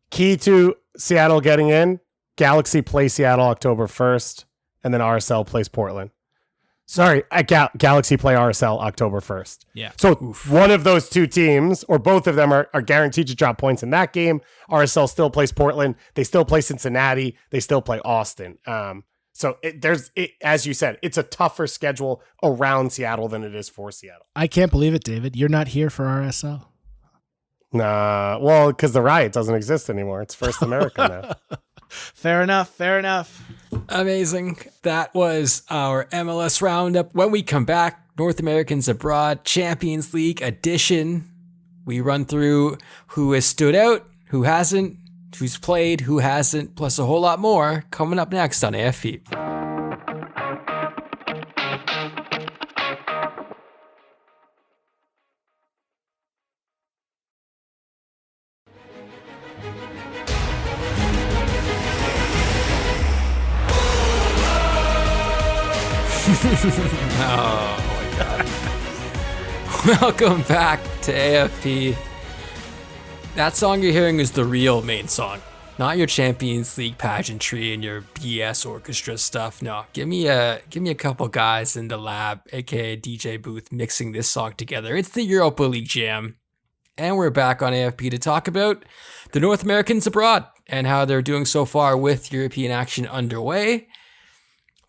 Key to Seattle getting in, Galaxy play Seattle October 1st, and then RSL plays Portland. Sorry, Galaxy play RSL October 1st. Yeah. So one of those two teams, or both of them, are guaranteed to drop points in that game. RSL still plays Portland. They still play Cincinnati. They still play Austin. As you said, it's a tougher schedule around Seattle than it is for Seattle. I can't believe it, David. You're not here for RSL. Nah, well, because the riot doesn't exist anymore. It's First America now. Fair enough. Amazing. That was our MLS roundup. When we come back, North Americans Abroad Champions League edition. We run through who has stood out, who hasn't, who's played, who hasn't, plus a whole lot more coming up next on AFP. Oh my God. Welcome back to AFP. That song you're hearing is the real main song, not your Champions League pageantry and your BS orchestra stuff. No, give me a couple guys in the lab, aka DJ booth, mixing this song together. It's the Europa League jam. And we're back on AFP to talk about the North Americans abroad and how they're doing so far with European action underway.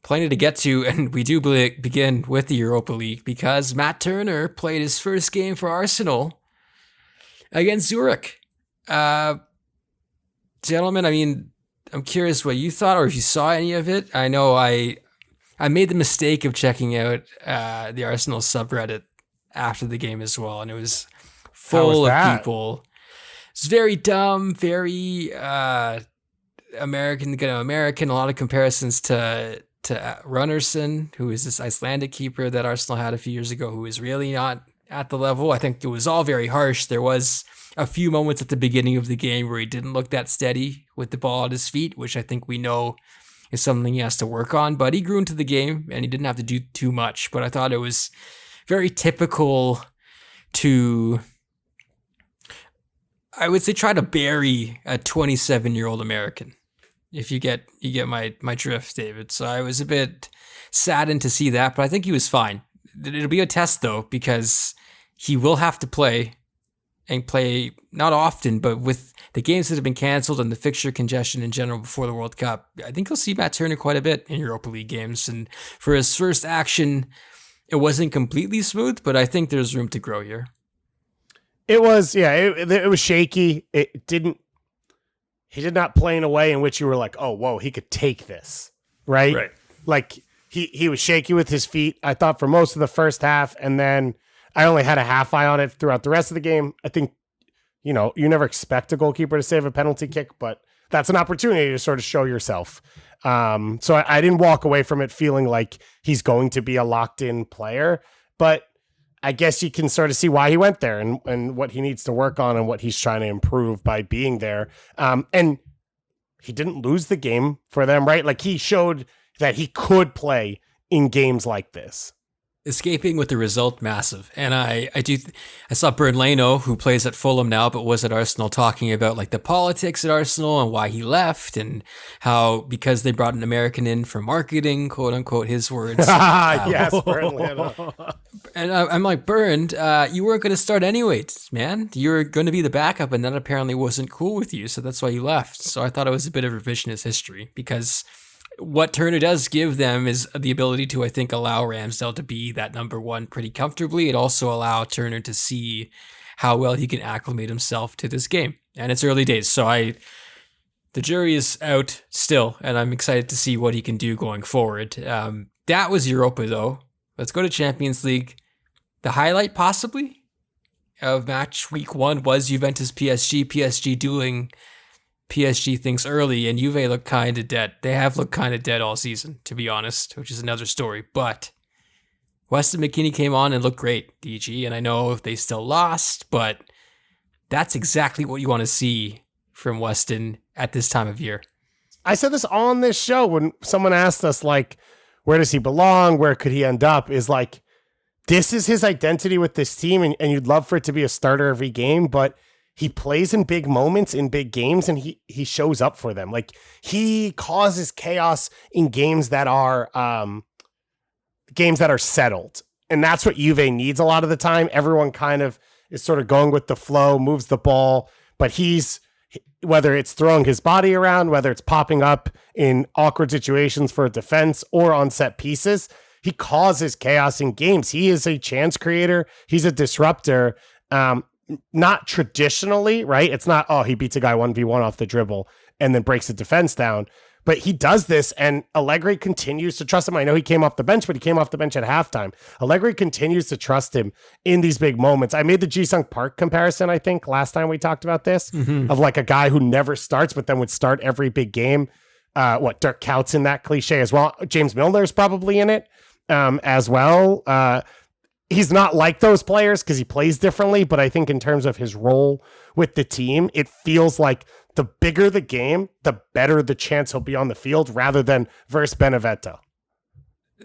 Plenty to get to, and we do begin with the Europa League because Matt Turner played his first game for Arsenal against Zurich. Gentlemen, I mean, I'm curious what you thought or if you saw any of it. I know I made the mistake of checking out the Arsenal subreddit after the game as well, and it was full of people. It's very dumb, very American, a lot of comparisons to Runnarsson, who is this Icelandic keeper that Arsenal had a few years ago, who is really not at the level. I think it was all very harsh. There was a few moments at the beginning of the game where he didn't look that steady with the ball at his feet, which I think we know is something he has to work on. But he grew into the game and he didn't have to do too much. But I thought it was very typical to, I would say, try to bury a 27-year-old American. If you get my drift, David. So I was a bit saddened to see that, but I think he was fine. It'll be a test though, because he will have to play and play not often, but with the games that have been canceled and the fixture congestion in general before the World Cup, I think you'll see Matt Turner quite a bit in Europa League games. And for his first action, it wasn't completely smooth, but I think there's room to grow here. It was, yeah, it was shaky. He did not play in a way in which you were like, oh, whoa, he could take this, right? Like he was shaky with his feet, I thought, for most of the first half. And then I only had a half eye on it throughout the rest of the game. I think, you never expect a goalkeeper to save a penalty kick, but that's an opportunity to sort of show yourself. So I didn't walk away from it feeling like he's going to be a locked in player, but I guess you can sort of see why he went there and what he needs to work on and what he's trying to improve by being there. And he didn't lose the game for them, right? Like he showed that he could play in games like this. Escaping with the result, massive. And I saw Bernd Leno, who plays at Fulham now but was at Arsenal, talking about like the politics at Arsenal and why he left and how because they brought an American in for marketing, quote unquote, his words. Yes, Bernd Leno. And I'm like, Bernd, you weren't going to start anyways, man. You were going to be the backup, and that apparently wasn't cool with you, so that's why you left. So I thought it was a bit of revisionist history because what Turner does give them is the ability to, I think, allow Ramsdale to be that number one pretty comfortably. It also allow Turner to see how well he can acclimate himself to this game. And it's early days, so the jury is out still, and I'm excited to see what he can do going forward. That was Europa, though. Let's go to Champions League. The highlight, possibly, of match week 1 was Juventus PSG. PSG doing PSG things early, and Juve look kind of dead. They have looked kind of dead all season, to be honest, which is another story. But Weston McKennie came on and looked great, DG, and I know they still lost, but that's exactly what you want to see from Weston at this time of year. I said this on this show when someone asked us, like, where does he belong? Where could he end up? Is like, this is his identity with this team, and you'd love for it to be a starter every game, but he plays in big moments, in big games, and he shows up for them. Like, he causes chaos in games that are settled. And that's what Juve needs a lot of the time. Everyone kind of is sort of going with the flow, moves the ball, but whether it's throwing his body around, whether it's popping up in awkward situations for a defense or on set pieces, he causes chaos in games. He is a chance creator. He's a disruptor. Not traditionally, right? It's not, he beats a guy 1v1 off the dribble and then breaks the defense down. But he does this, and Allegri continues to trust him. I know he came off the bench, but he came off the bench at halftime. Allegri continues to trust him in these big moments. I made the Ji-Sung Park comparison, I think, last time we talked about this, of like a guy who never starts, but then would start every big game. Dirk Kuyt's in that cliche as well. James Milner's probably in it as well. He's not like those players because he plays differently, but I think in terms of his role with the team, it feels like the bigger the game, the better the chance he'll be on the field rather than versus Benevento.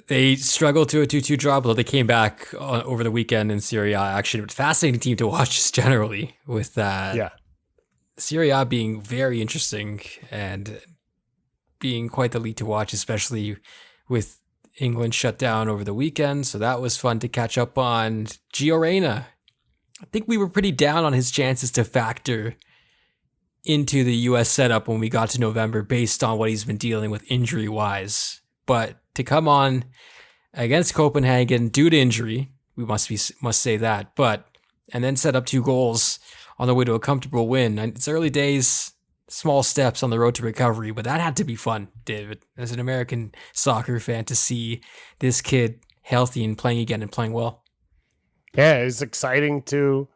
They struggled to a 2-2 draw, but they came back over the weekend in Serie A. Actually, a fascinating team to watch just generally with that. Serie A being very interesting and being quite the lead to watch, especially with England shut down over the weekend, so that was fun to catch up on. Gio Reyna, I think we were pretty down on his chances to factor into the U.S. setup when we got to November based on what he's been dealing with injury-wise. But to come on against Copenhagen due to injury, we must say that, and then set up 2 goals on the way to a comfortable win. And it's early days, small steps on the road to recovery, but that had to be fun, David, as an American soccer fan, to see this kid healthy and playing again and playing well. Yeah, it's exciting to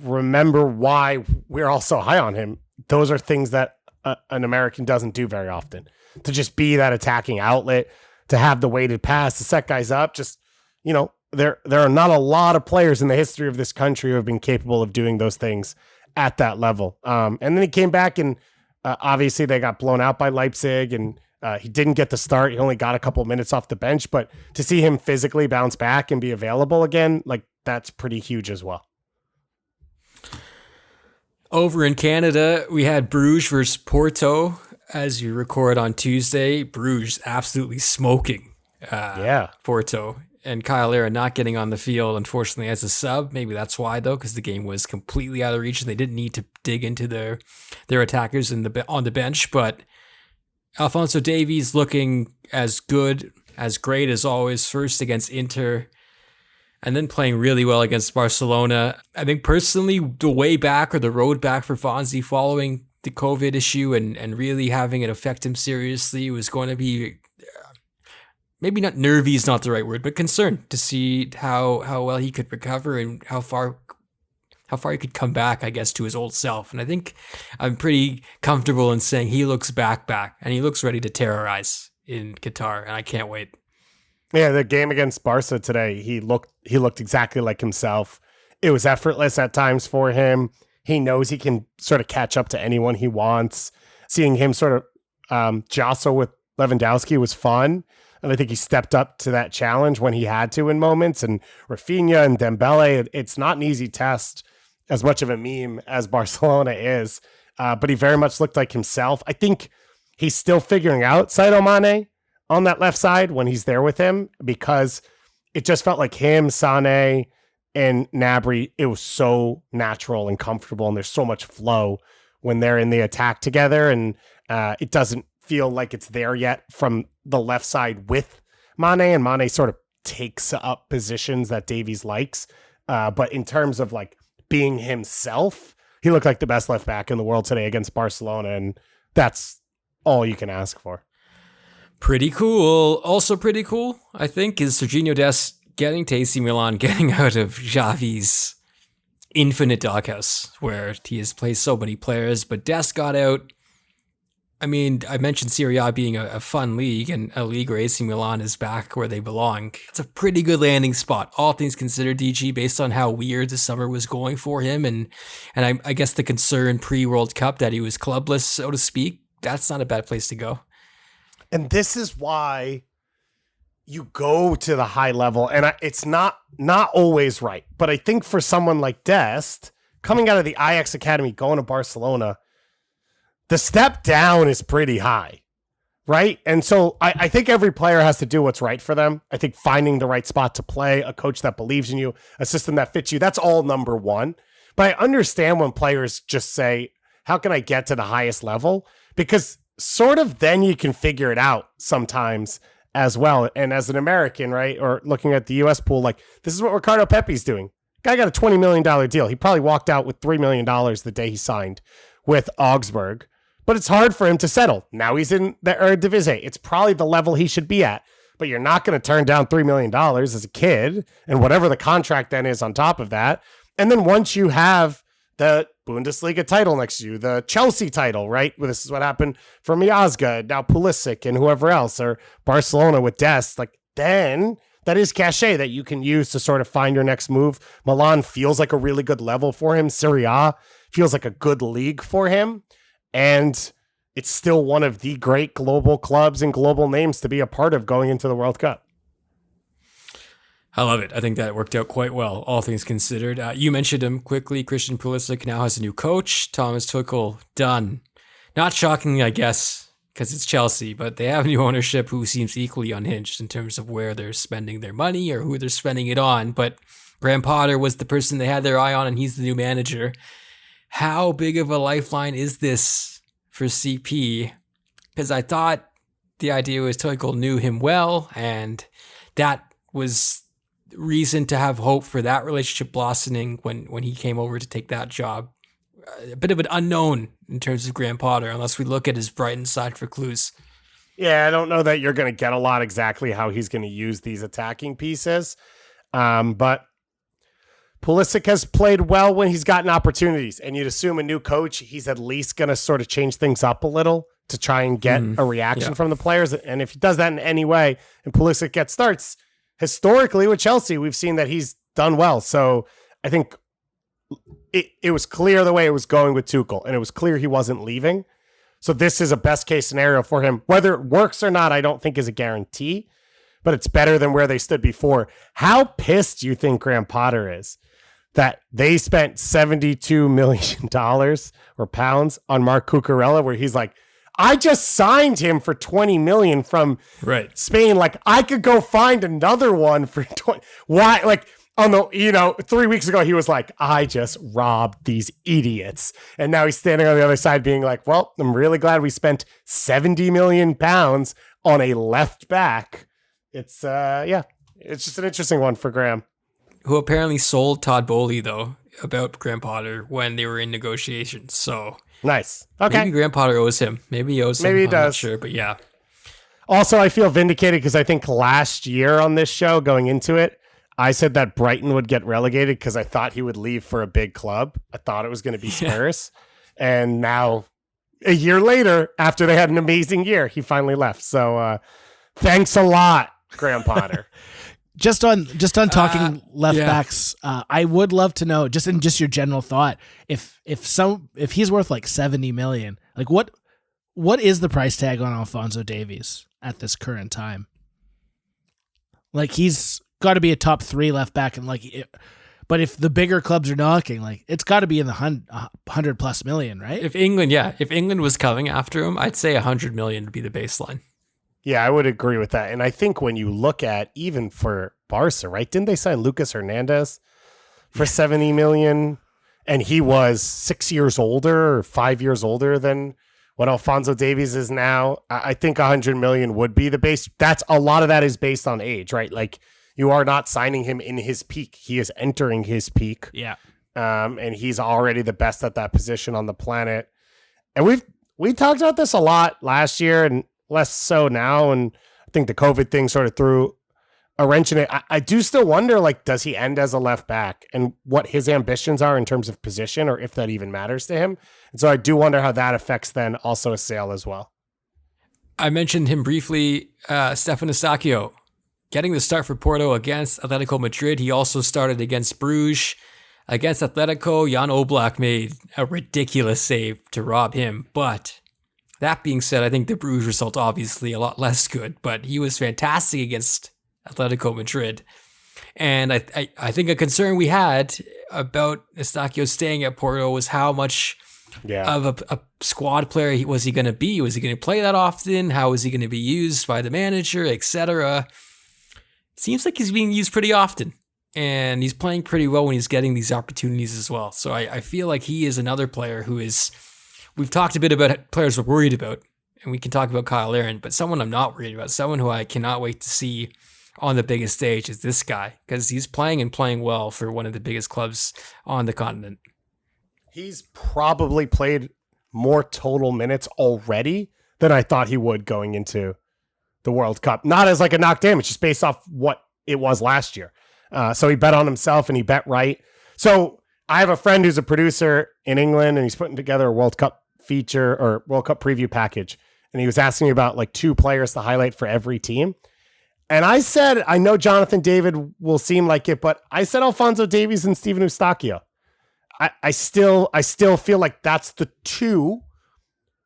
remember why we're all so high on him. Those are things that an American doesn't do very often. To just be that attacking outlet, to have the weighted pass, to set guys up. Just, there are not a lot of players in the history of this country who have been capable of doing those things at that level. And then he came back and obviously they got blown out by Leipzig and he didn't get the start. He only got a couple minutes off the bench, but to see him physically bounce back and be available again, like, that's pretty huge as well. Over in Canada, we had Bruges versus Porto as you record on Tuesday. Bruges absolutely smoking Porto. And Kyle Lara not getting on the field, unfortunately, as a sub. Maybe that's why, though, because the game was completely out of reach and they didn't need to dig into their attackers on the bench. But Alfonso Davies looking as good, as great as always, first against Inter, and then playing really well against Barcelona. I think personally, the way back or the road back for Fonzie following the COVID issue and really having it affect him seriously was going to be... maybe not nervy is not the right word, but concerned to see how well he could recover and how far he could come back, I guess, to his old self. And I think I'm pretty comfortable in saying he looks back, and he looks ready to terrorize in Qatar, and I can't wait. Yeah, the game against Barca today, he looked exactly like himself. It was effortless at times for him. He knows he can sort of catch up to anyone he wants. Seeing him sort of jostle with Lewandowski was fun. And I think he stepped up to that challenge when he had to in moments. And Rafinha and Dembele, it's not an easy test, as much of a meme as Barcelona is. But he very much looked like himself. I think he's still figuring out Sadio Mane on that left side when he's there with him, because it just felt like him, Sané, and Gnabry, it was so natural and comfortable, and there's so much flow when they're in the attack together, and it doesn't feel like it's there yet from the left side with Mane, and Mane sort of takes up positions that Davies likes. But in terms of like being himself, he looked like the best left back in the world today against Barcelona, and that's all you can ask for. Pretty cool. Also pretty cool, I think, is Sergiño Dest getting to AC Milan, getting out of Xavi's infinite doghouse, where he has placed so many players, but Dest got out. I mean, I mentioned Serie A being a fun league, and a league where AC Milan is back where they belong. It's a pretty good landing spot, all things considered, DG, based on how weird the summer was going for him, and I guess the concern pre-World Cup that he was clubless, so to speak. That's not a bad place to go. And this is why you go to the high level, and it's not always right. But I think for someone like Dest, coming out of the Ajax Academy, going to Barcelona, the step down is pretty high, right? And so I think every player has to do what's right for them. I think finding the right spot to play, a coach that believes in you, a system that fits you, that's all number one. But I understand when players just say, how can I get to the highest level? Because sort of then you can figure it out sometimes as well. And as an American, right, or looking at the U.S. pool, like this is what Ricardo Pepi's doing. Guy got a $20 million deal. He probably walked out with $3 million the day he signed with Augsburg. But it's hard for him to settle. Now he's in the Eredivisie. It's probably the level he should be at. But you're not going to turn down $3 million as a kid, and whatever the contract then is on top of that. And then once you have the Bundesliga title next to you, the Chelsea title, right? Well, this is what happened for Miazga, now Pulisic, and whoever else, or Barcelona with Dest. Like, then that is cachet that you can use to sort of find your next move. Milan feels like a really good level for him. Serie A feels like a good league for him. And it's still one of the great global clubs and global names to be a part of going into the World Cup. I love it. I think that worked out quite well, all things considered. You mentioned him quickly. Christian Pulisic now has a new coach. Thomas Tuchel, done. Not shockingly, I guess, because it's Chelsea, but they have new ownership who seems equally unhinged in terms of where they're spending their money or who they're spending it on. But Graham Potter was the person they had their eye on, and he's the new manager. How big of a lifeline is this for CP? Because I thought the idea was Tuchel knew him well, and that was reason to have hope for that relationship blossoming when he came over to take that job. A bit of an unknown in terms of Graham Potter, unless we look at his Brighton side for clues. Yeah, I don't know that you're going to get a lot exactly how he's going to use these attacking pieces. But Pulisic has played well when he's gotten opportunities, and you'd assume a new coach, he's at least going to sort of change things up a little to try and get a reaction from the players. And if he does that in any way, and Pulisic gets starts, historically with Chelsea, we've seen that he's done well. So I think it was clear the way it was going with Tuchel, and it was clear he wasn't leaving. So this is a best case scenario for him. Whether it works or not, I don't think is a guarantee, but it's better than where they stood before. How pissed do you think Graham Potter is that they spent $72 million or pounds on Marc Cucurella, where he's like, I just signed him for $20 million from Spain. Like, I could go find another one for 20. Why? Like, on the, 3 weeks ago, he was like, I just robbed these idiots. And now he's standing on the other side being like, well, I'm really glad we spent 70 million pounds on a left back. It's just an interesting one for Graham. Who apparently sold Todd Bowley, though, about Graham Potter when they were in negotiations. So nice. Okay. Maybe Graham Potter owes him. Maybe he owes him. Maybe he I'm does. not sure, but yeah. Also, I feel vindicated because I think last year on this show, going into it, I said that Brighton would get relegated because I thought he would leave for a big club. I thought it was going to be Spurs. And now, a year later, after they had an amazing year, he finally left. So thanks a lot, Graham Potter. Just on talking left backs, I would love to know, just in just your general thought, if he's worth like 70 million, like what is the price tag on Alfonso Davies at this current time? Like, he's got to be a top 3 left back, and but if the bigger clubs are knocking, like, it's got to be in the 100+ million, right? If England was coming after him, I'd say 100 million would be the baseline. Yeah, I would agree with that. And I think when you look at, even for Barca, right? Didn't they sign Lucas Hernandez for 70 million? And he was 6 years older or 5 years older than what Alfonso Davies is now. I think 100 million would be the base. That's a lot of that is based on age, right? Like, you are not signing him in his peak. He is entering his peak. Yeah. And he's already the best at that position on the planet. And we talked about this a lot last year and less so now. And I think the COVID thing sort of threw a wrench in it. I do still wonder, like, does he end as a left back and what his ambitions are in terms of position, or if that even matters to him. And so I do wonder how that affects then also a sale as well. I mentioned him briefly, Stefan Osakio getting the start for Porto against Atletico Madrid. He also started against Bruges. Against Atletico, Jan Oblak made a ridiculous save to rob him. But that being said, I think the Bruges result obviously a lot less good, but he was fantastic against Atletico Madrid. And I think a concern we had about Osakio staying at Porto was how much of a squad player was he going to be? Was he going to play that often? How was he going to be used by the manager, etc.? Seems like he's being used pretty often, and he's playing pretty well when he's getting these opportunities as well. So I feel like he is another player who is, we've talked a bit about players we're worried about, and we can talk about Kyle Aaron, but someone I'm not worried about, someone who I cannot wait to see on the biggest stage is this guy, because he's playing and playing well for one of the biggest clubs on the continent. He's probably played more total minutes already than I thought he would going into the World Cup. Not as like a knock damage, just based off what it was last year. So he bet on himself and he bet right. So I have a friend who's a producer in England, and he's putting together a World Cup feature or World Cup preview package. And he was asking me about like 2 players to highlight for every team. And I said, I know Jonathan David will seem like it, but I said Alfonso Davies and Steven Eustáquio. I still feel like that's the 2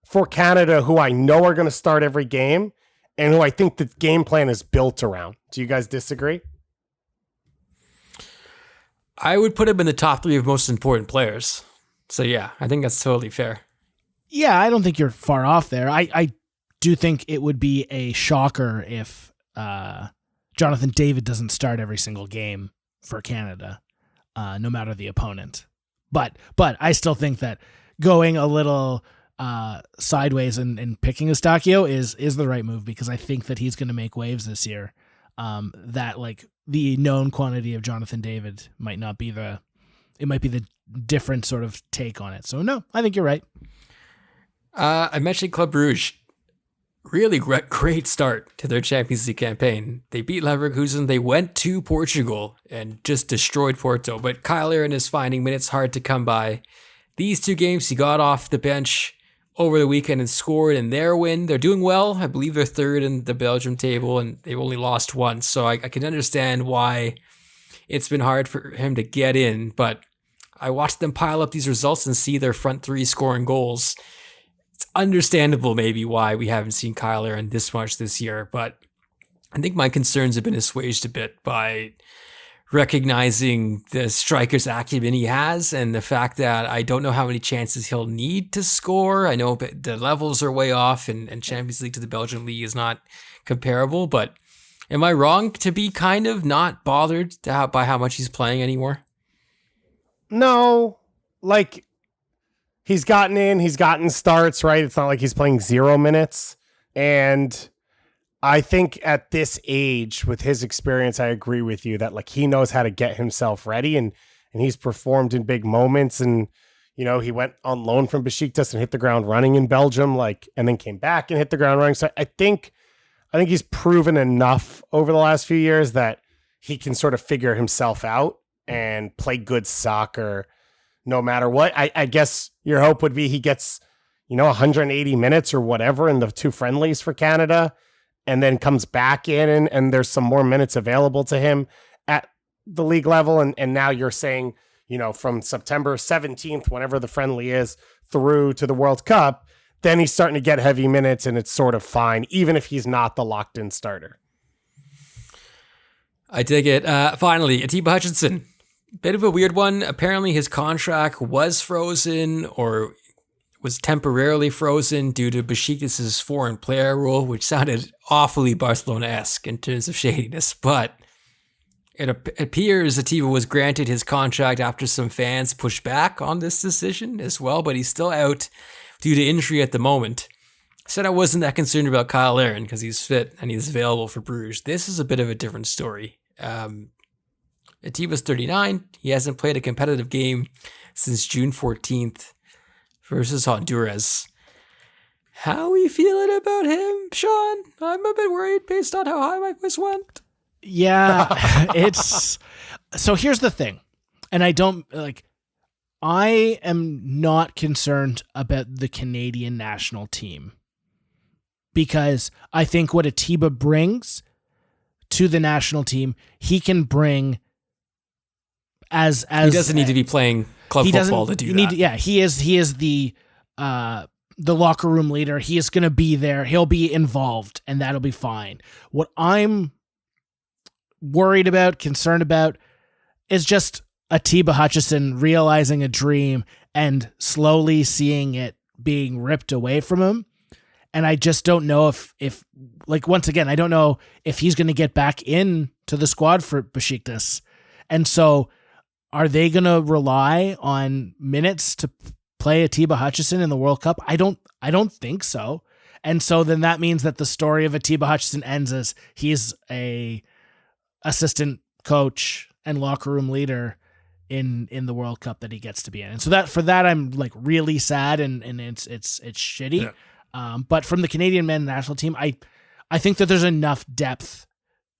for Canada who I know are going to start every game and who I think the game plan is built around. Do you guys disagree? I would put him in the top 3 of most important players. So yeah, I think that's totally fair. Yeah, I don't think you're far off there. I do think it would be a shocker if Jonathan David doesn't start every single game for Canada, no matter the opponent. But I still think that going a little sideways and picking Eustáquio is the right move, because I think that he's going to make waves this year. That like the known quantity of Jonathan David might be the different sort of take on it. So no, I think you're right. I mentioned Club Bruges. Really great start to their Champions League campaign. They beat Leverkusen. They went to Portugal and just destroyed Porto. But Kyle Aaron is finding minutes hard to come by. These 2 games, he got off the bench over the weekend and scored in their win. They're doing well. I believe they're 3rd in the Belgium table, and they've only lost once. So I can understand why it's been hard for him to get in. But I watched them pile up these results and see their front 3 scoring goals. It's understandable maybe why we haven't seen Kyle Aaron this much this year, but I think my concerns have been assuaged a bit by recognizing the striker's acumen he has and the fact that I don't know how many chances he'll need to score. I know the levels are way off, and Champions League to the Belgian League is not comparable, but am I wrong to be kind of not bothered by how much he's playing anymore? No, like, he's gotten starts, right? It's not like he's playing 0 minutes. And I think at this age, with his experience, I agree with you that like he knows how to get himself ready, and he's performed in big moments. And, you know, he went on loan from Basiktas and hit the ground running in Belgium, and then came back and hit the ground running. So I think he's proven enough over the last few years that he can sort of figure himself out and play good soccer no matter what. I guess your hope would be he gets, 180 minutes or whatever in the 2 friendlies for Canada, and then comes back in and there's some more minutes available to him at the league level. And now you're saying, from September 17th, whenever the friendly is, through to the World Cup, then he's starting to get heavy minutes and it's sort of fine, even if he's not the locked in starter. I dig it. Finally, Atiba Hutchinson. Bit of a weird one. Apparently his contract was frozen or was temporarily frozen due to Basiktas' foreign player rule, which sounded awfully Barcelona-esque in terms of shadiness. But it appears Atiba was granted his contract after some fans pushed back on this decision as well, but he's still out due to injury at the moment. Said I wasn't that concerned about Kyle Aaron because he's fit and he's available for Bruges. This is a bit of a different story. Atiba's 39. He hasn't played a competitive game since June 14th versus Honduras. How are we feeling about him, Sean? I'm a bit worried based on how high my voice went. Yeah, so here's the thing. And I am not concerned about the Canadian national team because I think what Atiba brings to the national team, he can bring as he doesn't need to be playing club football to do that. He is the locker room leader. He is going to be there. He'll be involved, and that'll be fine. What I'm worried about, concerned about, is just Atiba Hutchinson realizing a dream and slowly seeing it being ripped away from him. And I just don't know if once again, I don't know if he's going to get back into the squad for Basiktas. And so are they going to rely on minutes to play Atiba Hutchinson in the World Cup? I don't think so. And so then that means that the story of Atiba Hutchinson ends as he's a assistant coach and locker room leader in the World Cup that he gets to be in. And so that for that, I'm really sad and it's shitty. Yeah. But from the Canadian men's national team, I think that there's enough depth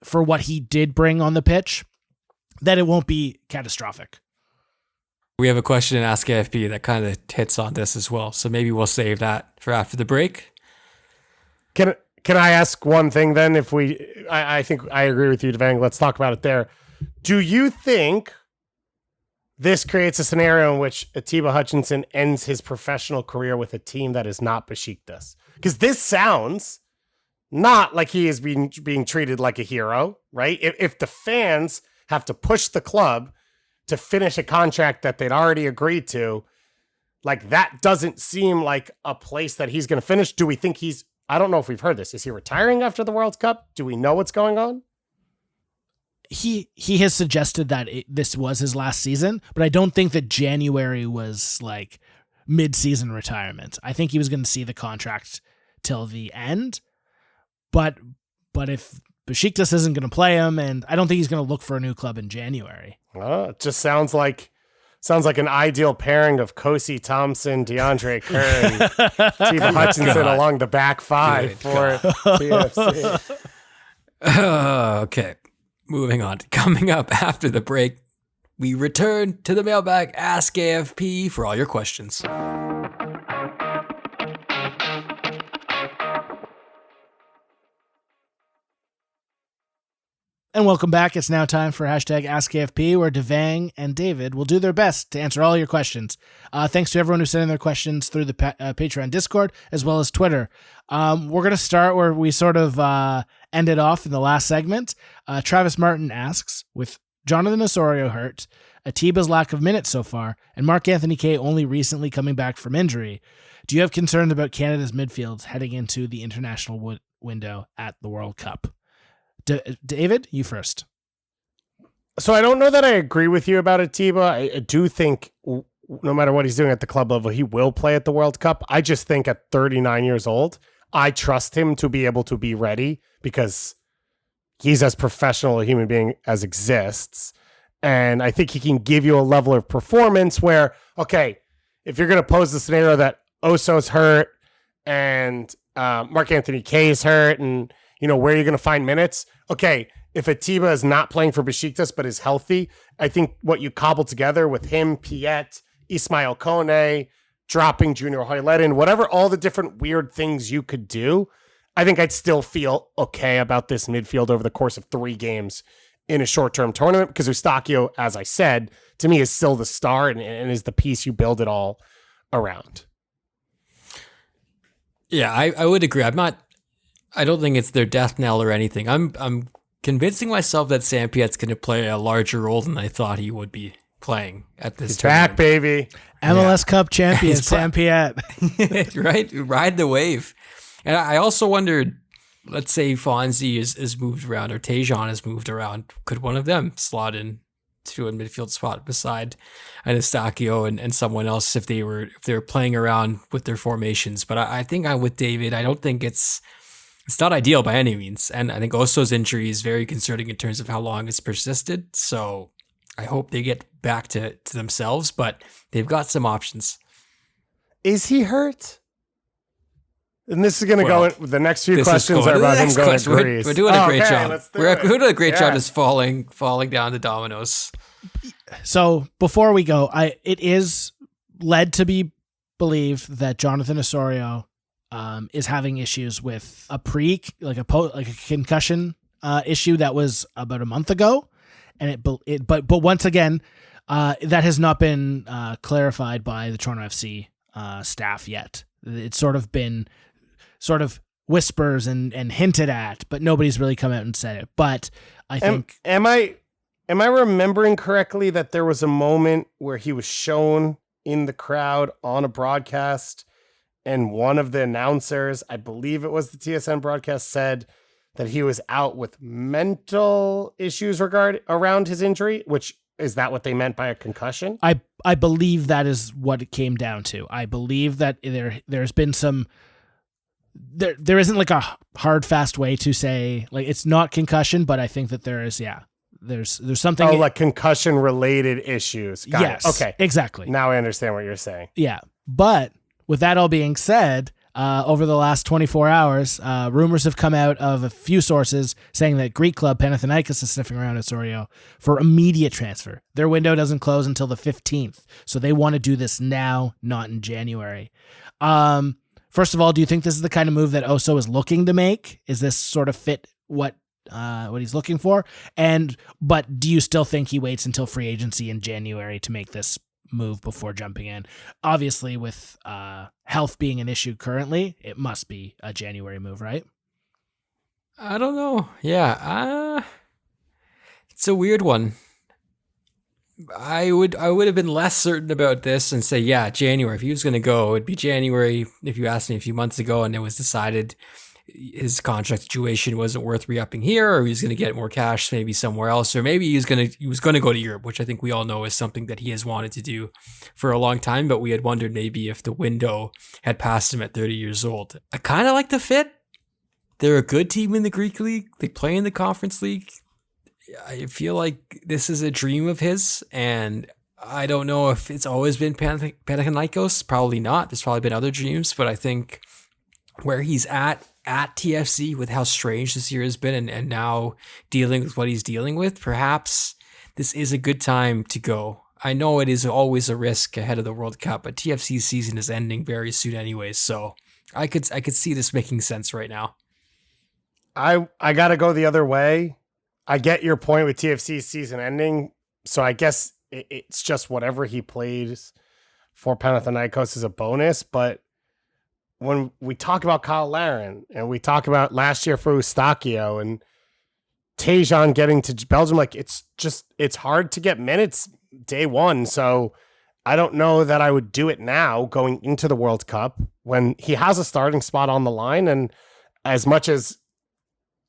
for what he did bring on the pitch that it won't be catastrophic. We have a question in Ask AFP that kind of hits on this as well. So maybe we'll save that for after the break. Can I ask one thing then? I think I agree with you, Devang. Let's talk about it there. Do you think this creates a scenario in which Atiba Hutchinson ends his professional career with a team that is not Basiktas? Because this sounds not like he is being treated like a hero, right? If the fans have to push the club to finish a contract that they'd already agreed to, that doesn't seem like a place that he's going to finish. Do we think I don't know if we've heard this. Is he retiring after the World Cup? Do we know what's going on? He has suggested that this was his last season, but I don't think that January was mid-season retirement. I think he was going to see the contract till the end, but if Basiktas isn't going to play him, and I don't think he's going to look for a new club in January. It just sounds like an ideal pairing of Kosi Thompson, DeAndre Kerr, and Atiba Hutchinson along the back five for TFC. Okay. Moving on. Coming up after the break, we return to the mailbag Ask AFP for all your questions. And welcome back. It's now time for hashtag AskAFP, where Devang and David will do their best to answer all your questions. Thanks to everyone who sent in their questions through the Patreon Discord, as well as Twitter. We're going to start where we sort of ended off in the last segment. Travis Martin asks, with Jonathan Osorio hurt, Atiba's lack of minutes so far, and Mark Anthony Kaye only recently coming back from injury, do you have concerns about Canada's midfield heading into the international window at the World Cup? David, you first. So I don't know that I agree with you about Atiba. I do think no matter what he's doing at the club level, he will play at the World Cup. I just think at 39 years old, I trust him to be able to be ready because he's as professional a human being as exists. And I think he can give you a level of performance where, okay, if you're going to pose the scenario that Oso's hurt and Mark Anthony Kaye is hurt and where you're going to find minutes. Okay, if Atiba is not playing for Basiktas but is healthy, I think what you cobble together with him, Piet, Ismail Kone, dropping Junior Hoyletin, whatever, all the different weird things you could do, I think I'd still feel okay about this midfield over the course of 3 games in a short-term tournament, because Eustachio, as I said, to me is still the star and is the piece you build it all around. Yeah, I would agree. I don't think it's their death knell or anything. I'm convincing myself that Sam Piet's going to play a larger role than I thought he would be playing at this tournament. Back, baby. MLS Cup champion, Sam Piet. Right? Ride the wave. And I also wondered, let's say Fonzie is moved around or Tejan is moved around. Could one of them slot in to a midfield spot beside an Eustachio and someone else if they were playing around with their formations? But I think I'm with David. I don't think it's not ideal by any means. And I think Oso's injury is very concerning in terms of how long it's persisted. So I hope they get back to themselves, but they've got some options. Is he hurt? And this is going to go in, the next few questions are about him going to Greece. We're doing a great job. We're doing a great job Yeah. just falling down the dominoes. So before we go, it is led to be believed that Jonathan Osorio is having issues with a concussion issue that was about a month ago, and but once again, that has not been clarified by the Toronto FC staff yet. It's sort of been whispers and hinted at, but nobody's really come out and said it. But I think am I remembering correctly that there was a moment where he was shown in the crowd on a broadcast, and one of the announcers, I believe it was the TSN broadcast, said that he was out with mental issues around his injury, which is that what they meant by a concussion? I believe that is what it came down to. I believe that there's been some there isn't like a hard fast way to say like it's not concussion, but I think that there's something like concussion related issues. Got yes, it. Okay, exactly. Now I understand what you're saying. Yeah, but with that all being said, over the last 24 hours, rumors have come out of a few sources saying that Greek club Panathinaikos is sniffing around Osorio for immediate transfer. Their window doesn't close until the 15th, so they want to do this now, not in January. First of all, do you think this is the kind of move that Oso is looking to make? Is this sort of fit what he's looking for? But do you still think he waits until free agency in January to make this move before jumping in? Obviously, with health being an issue currently, it must be a January move, right? I don't know. Yeah, it's a weird one. I would have been less certain about this and say, yeah, January. If he was going to go, it'd be January. If you asked me a few months ago and it was decided his contract situation wasn't worth re-upping here, or he was going to get more cash maybe somewhere else, or maybe he was going to go to Europe, which I think we all know is something that he has wanted to do for a long time, but we had wondered maybe if the window had passed him at 30 years old. I kind of like the fit. They're a good team in the Greek league. They play in the Conference League. I feel like this is a dream of his, and I don't know if it's always been Panathinaikos. Probably not. There's probably been other dreams, but I think where he's at TFC with how strange this year has been and now dealing with what he's dealing with, perhaps this is a good time to go. I know it is always a risk ahead of the World Cup, but TFC's season is ending very soon anyways, so I could see this making sense right now. I got to go the other way. I get your point with TFC's season ending, so I guess it's just whatever he plays for Panathinaikos is a bonus, but when we talk about Kyle Larin and we talk about last year for Eustachio and Tejan getting to Belgium, like it's hard to get minutes day one. So I don't know that I would do it now going into the World Cup when he has a starting spot on the line. And as much as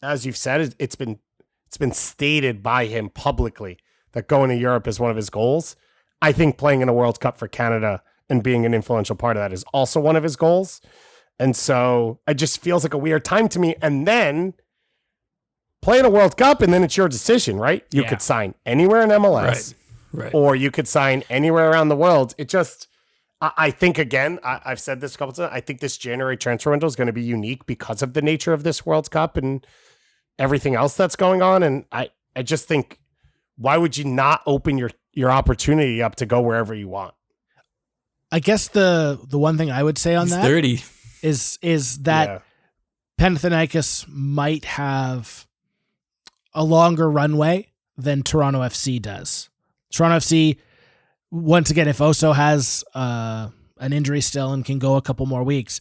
you've said, it's been stated by him publicly that going to Europe is one of his goals. I think playing in a World Cup for Canada and being an influential part of that is also one of his goals. And so it just feels like a weird time to me. And then playing a World Cup, and then it's your decision, right? You could sign anywhere in MLS, right, or you could sign anywhere around the world. It just, I think, again, I've said this a couple of times, I think this January transfer window is going to be unique because of the nature of this World Cup and everything else that's going on. And I just think, why would you not open your opportunity up to go wherever you want? I guess the one thing I would say on He's that 30. is that Panathinaikos might have a longer runway than Toronto FC does. Toronto FC, once again, if Oso has an injury still and can go a couple more weeks,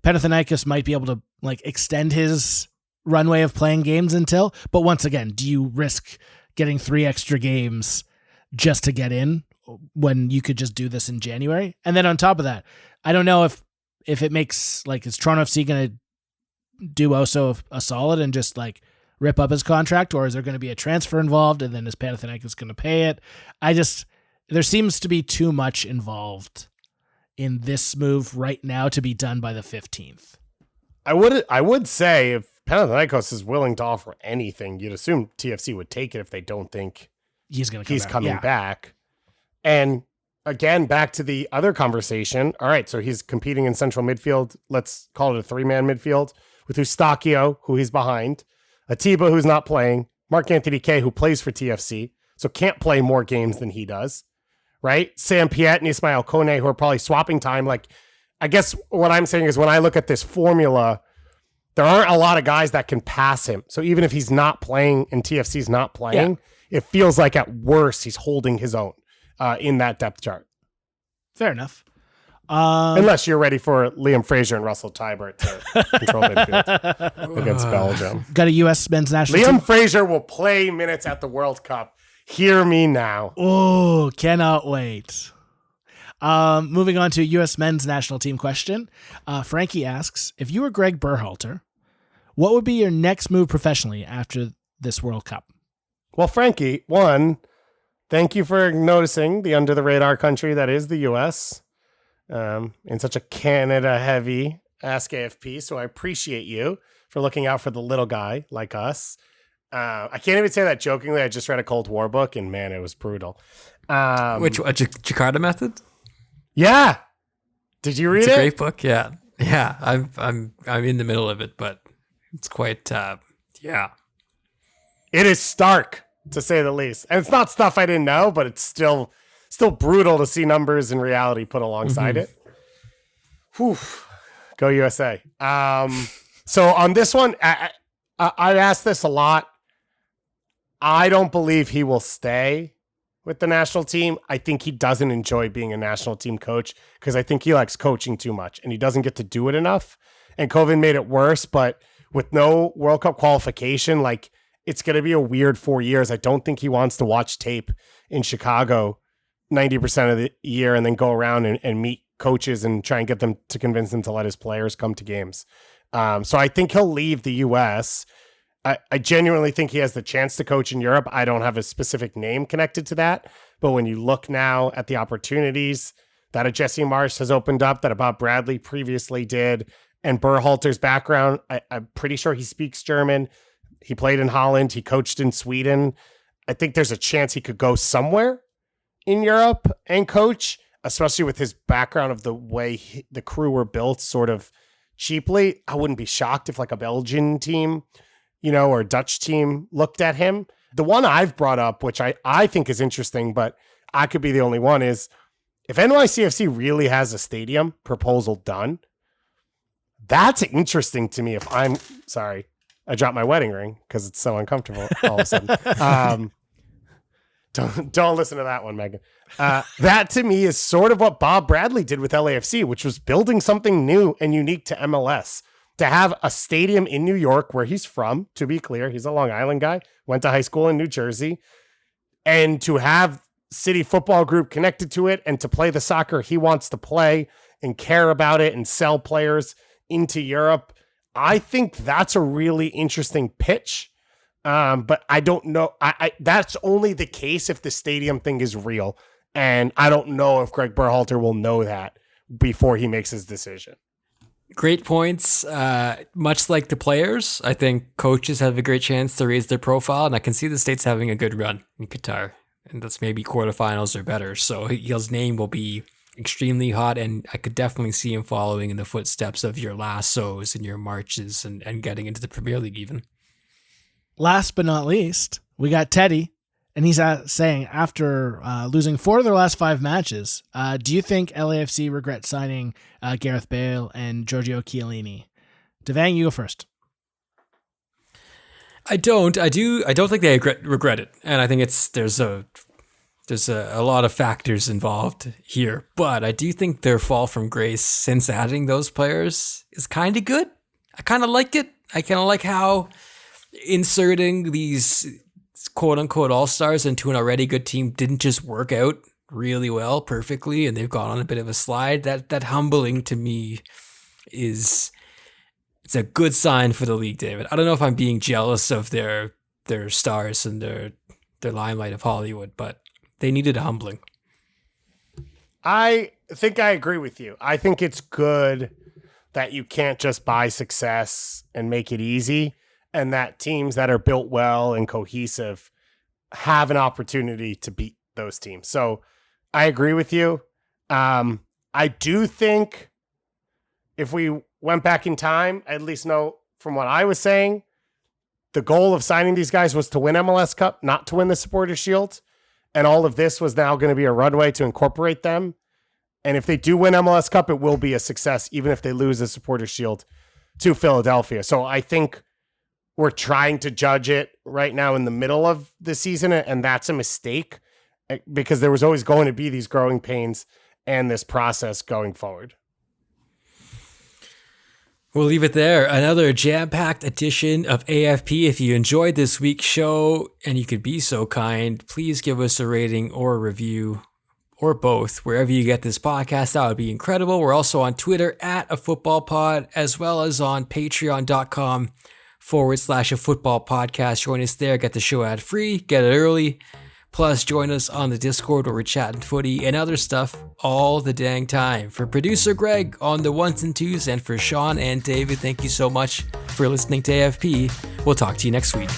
Panathinaikos might be able to like extend his runway of playing games until. But once again, do you risk getting 3 extra games just to get in when you could just do this in January? And then on top of that, I don't know if it makes, like, is Toronto FC going to do Oso a solid and just like rip up his contract, or is there going to be a transfer involved and then is Panathinaikos going to pay it? There seems to be too much involved in this move right now to be done by the 15th. I would say if Panathinaikos is willing to offer anything, you'd assume TFC would take it if they don't think He's coming back. And again, back to the other conversation. All right, so he's competing in central midfield. Let's call it a 3-man midfield with Eustachio, who he's behind, Atiba, who's not playing, Marc-Anthony Kaye, who plays for TFC, so can't play more games than he does, right? Sam Piet and Ismail Kone, who are probably swapping time. Like, I guess what I'm saying is when I look at this formula, there aren't a lot of guys that can pass him. So even if he's not playing and TFC's not playing, it feels like at worst he's holding his own in that depth chart. Fair enough. Unless you're ready for Liam Fraser and Russell Tybert to control midfield against Belgium. Got a U.S. men's national Liam team. Fraser will play minutes at the World Cup. Hear me now. Oh, cannot wait. Moving on to U.S. men's national team question. Frankie asks, if you were Greg Berhalter, what would be your next move professionally after this World Cup? Well, Frankie, one, thank you for noticing the under-the-radar country that is the U.S. In such a Canada-heavy Ask AFP, so I appreciate you for looking out for the little guy like us. I can't even say that jokingly. I just read a Cold War book, and man, it was brutal. Which Jakarta Method? Yeah. Did you read It's it? a great book. Yeah. I'm in the middle of it, but it's quite yeah. It is stark, to say the least. And it's not stuff I didn't know, but it's still brutal to see numbers and reality put alongside it. Whew. Go USA. So on this one, I asked this a lot. I don't believe he will stay with the national team. I think he doesn't enjoy being a national team coach because I think he likes coaching too much and he doesn't get to do it enough. And COVID made it worse, but with no World Cup qualification, like, it's going to be a weird 4 years. I don't think he wants to watch tape in Chicago 90% of the year and then go around and meet coaches and try and get them to convince them to let his players come to games. So I think he'll leave the U.S. I genuinely think he has the chance to coach in Europe. I don't have a specific name connected to that. But when you look now at the opportunities that a Jesse Marsch has opened up, that a Bob Bradley previously did, and Berhalter's background, I'm pretty sure he speaks German. He played in Holland. He coached in Sweden. I think there's a chance he could go somewhere in Europe and coach, especially with his background of the way the crew were built sort of cheaply. I wouldn't be shocked if like a Belgian team, or a Dutch team looked at him. The one I've brought up, which I think is interesting, but I could be the only one, is if NYCFC really has a stadium proposal done, that's interesting to me. If I'm sorry, I dropped my wedding ring because it's so uncomfortable all of a sudden. Don't listen to that one, Megan. That to me is sort of what Bob Bradley did with LAFC, which was building something new and unique to MLS. To have a stadium in New York, where he's from, to be clear, he's a Long Island guy, went to high school in New Jersey, and to have City Football Group connected to it and to play the soccer he wants to play and care about it and sell players into Europe. I think that's a really interesting pitch. But I don't know. That's only the case if the stadium thing is real. And I don't know if Greg Berhalter will know that before he makes his decision. Great points. Much like the players, I think coaches have a great chance to raise their profile, and I can see the States having a good run in Qatar, and that's maybe quarterfinals or better. So his name will be extremely hot, and I could definitely see him following in the footsteps of your Lassos and your Marches and getting into the Premier League even. last but not least, we got Teddy, and he's saying after losing 4 of their last 5 matches, do you think LAFC regrets signing Gareth Bale and Giorgio Chiellini? Devang, you go first. I don't. I don't think they regret it, and I think there's a lot of factors involved here. But I do think their fall from grace since adding those players is kind of good. I kind of like it. I kind of like how inserting these quote unquote all-stars into an already good team didn't just work out really well, perfectly, and they've gone on a bit of a slide. That humbling to me it's a good sign for the league, David. I don't know if I'm being jealous of their stars and their limelight of Hollywood, but they needed a humbling. I think I agree with you. I think it's good that you can't just buy success and make it easy, and that teams that are built well and cohesive have an opportunity to beat those teams. So I agree with you. I do think if we went back in time, I at least know from what I was saying, the goal of signing these guys was to win MLS Cup, not to win the Supporters Shield. And all of this was now going to be a runway to incorporate them. And if they do win MLS Cup, it will be a success, even if they lose the Supporters Shield to Philadelphia. So I think we're trying to judge it right now in the middle of the season, and that's a mistake because there was always going to be these growing pains and this process going forward. We'll leave it there. Another jam-packed edition of AFP. If you enjoyed this week's show and you could be so kind, please give us a rating or a review or both wherever you get this podcast. That would be incredible. We're also on Twitter @afootballpod, as well as on patreon.com/afootballpodcast. Join us there. Get the show ad free. Get it early. Plus, join us on the Discord where we're chatting footy and other stuff all the dang time. For producer Greg on the ones and twos, and for Sean and David, thank you so much for listening to AFP. We'll talk to you next week.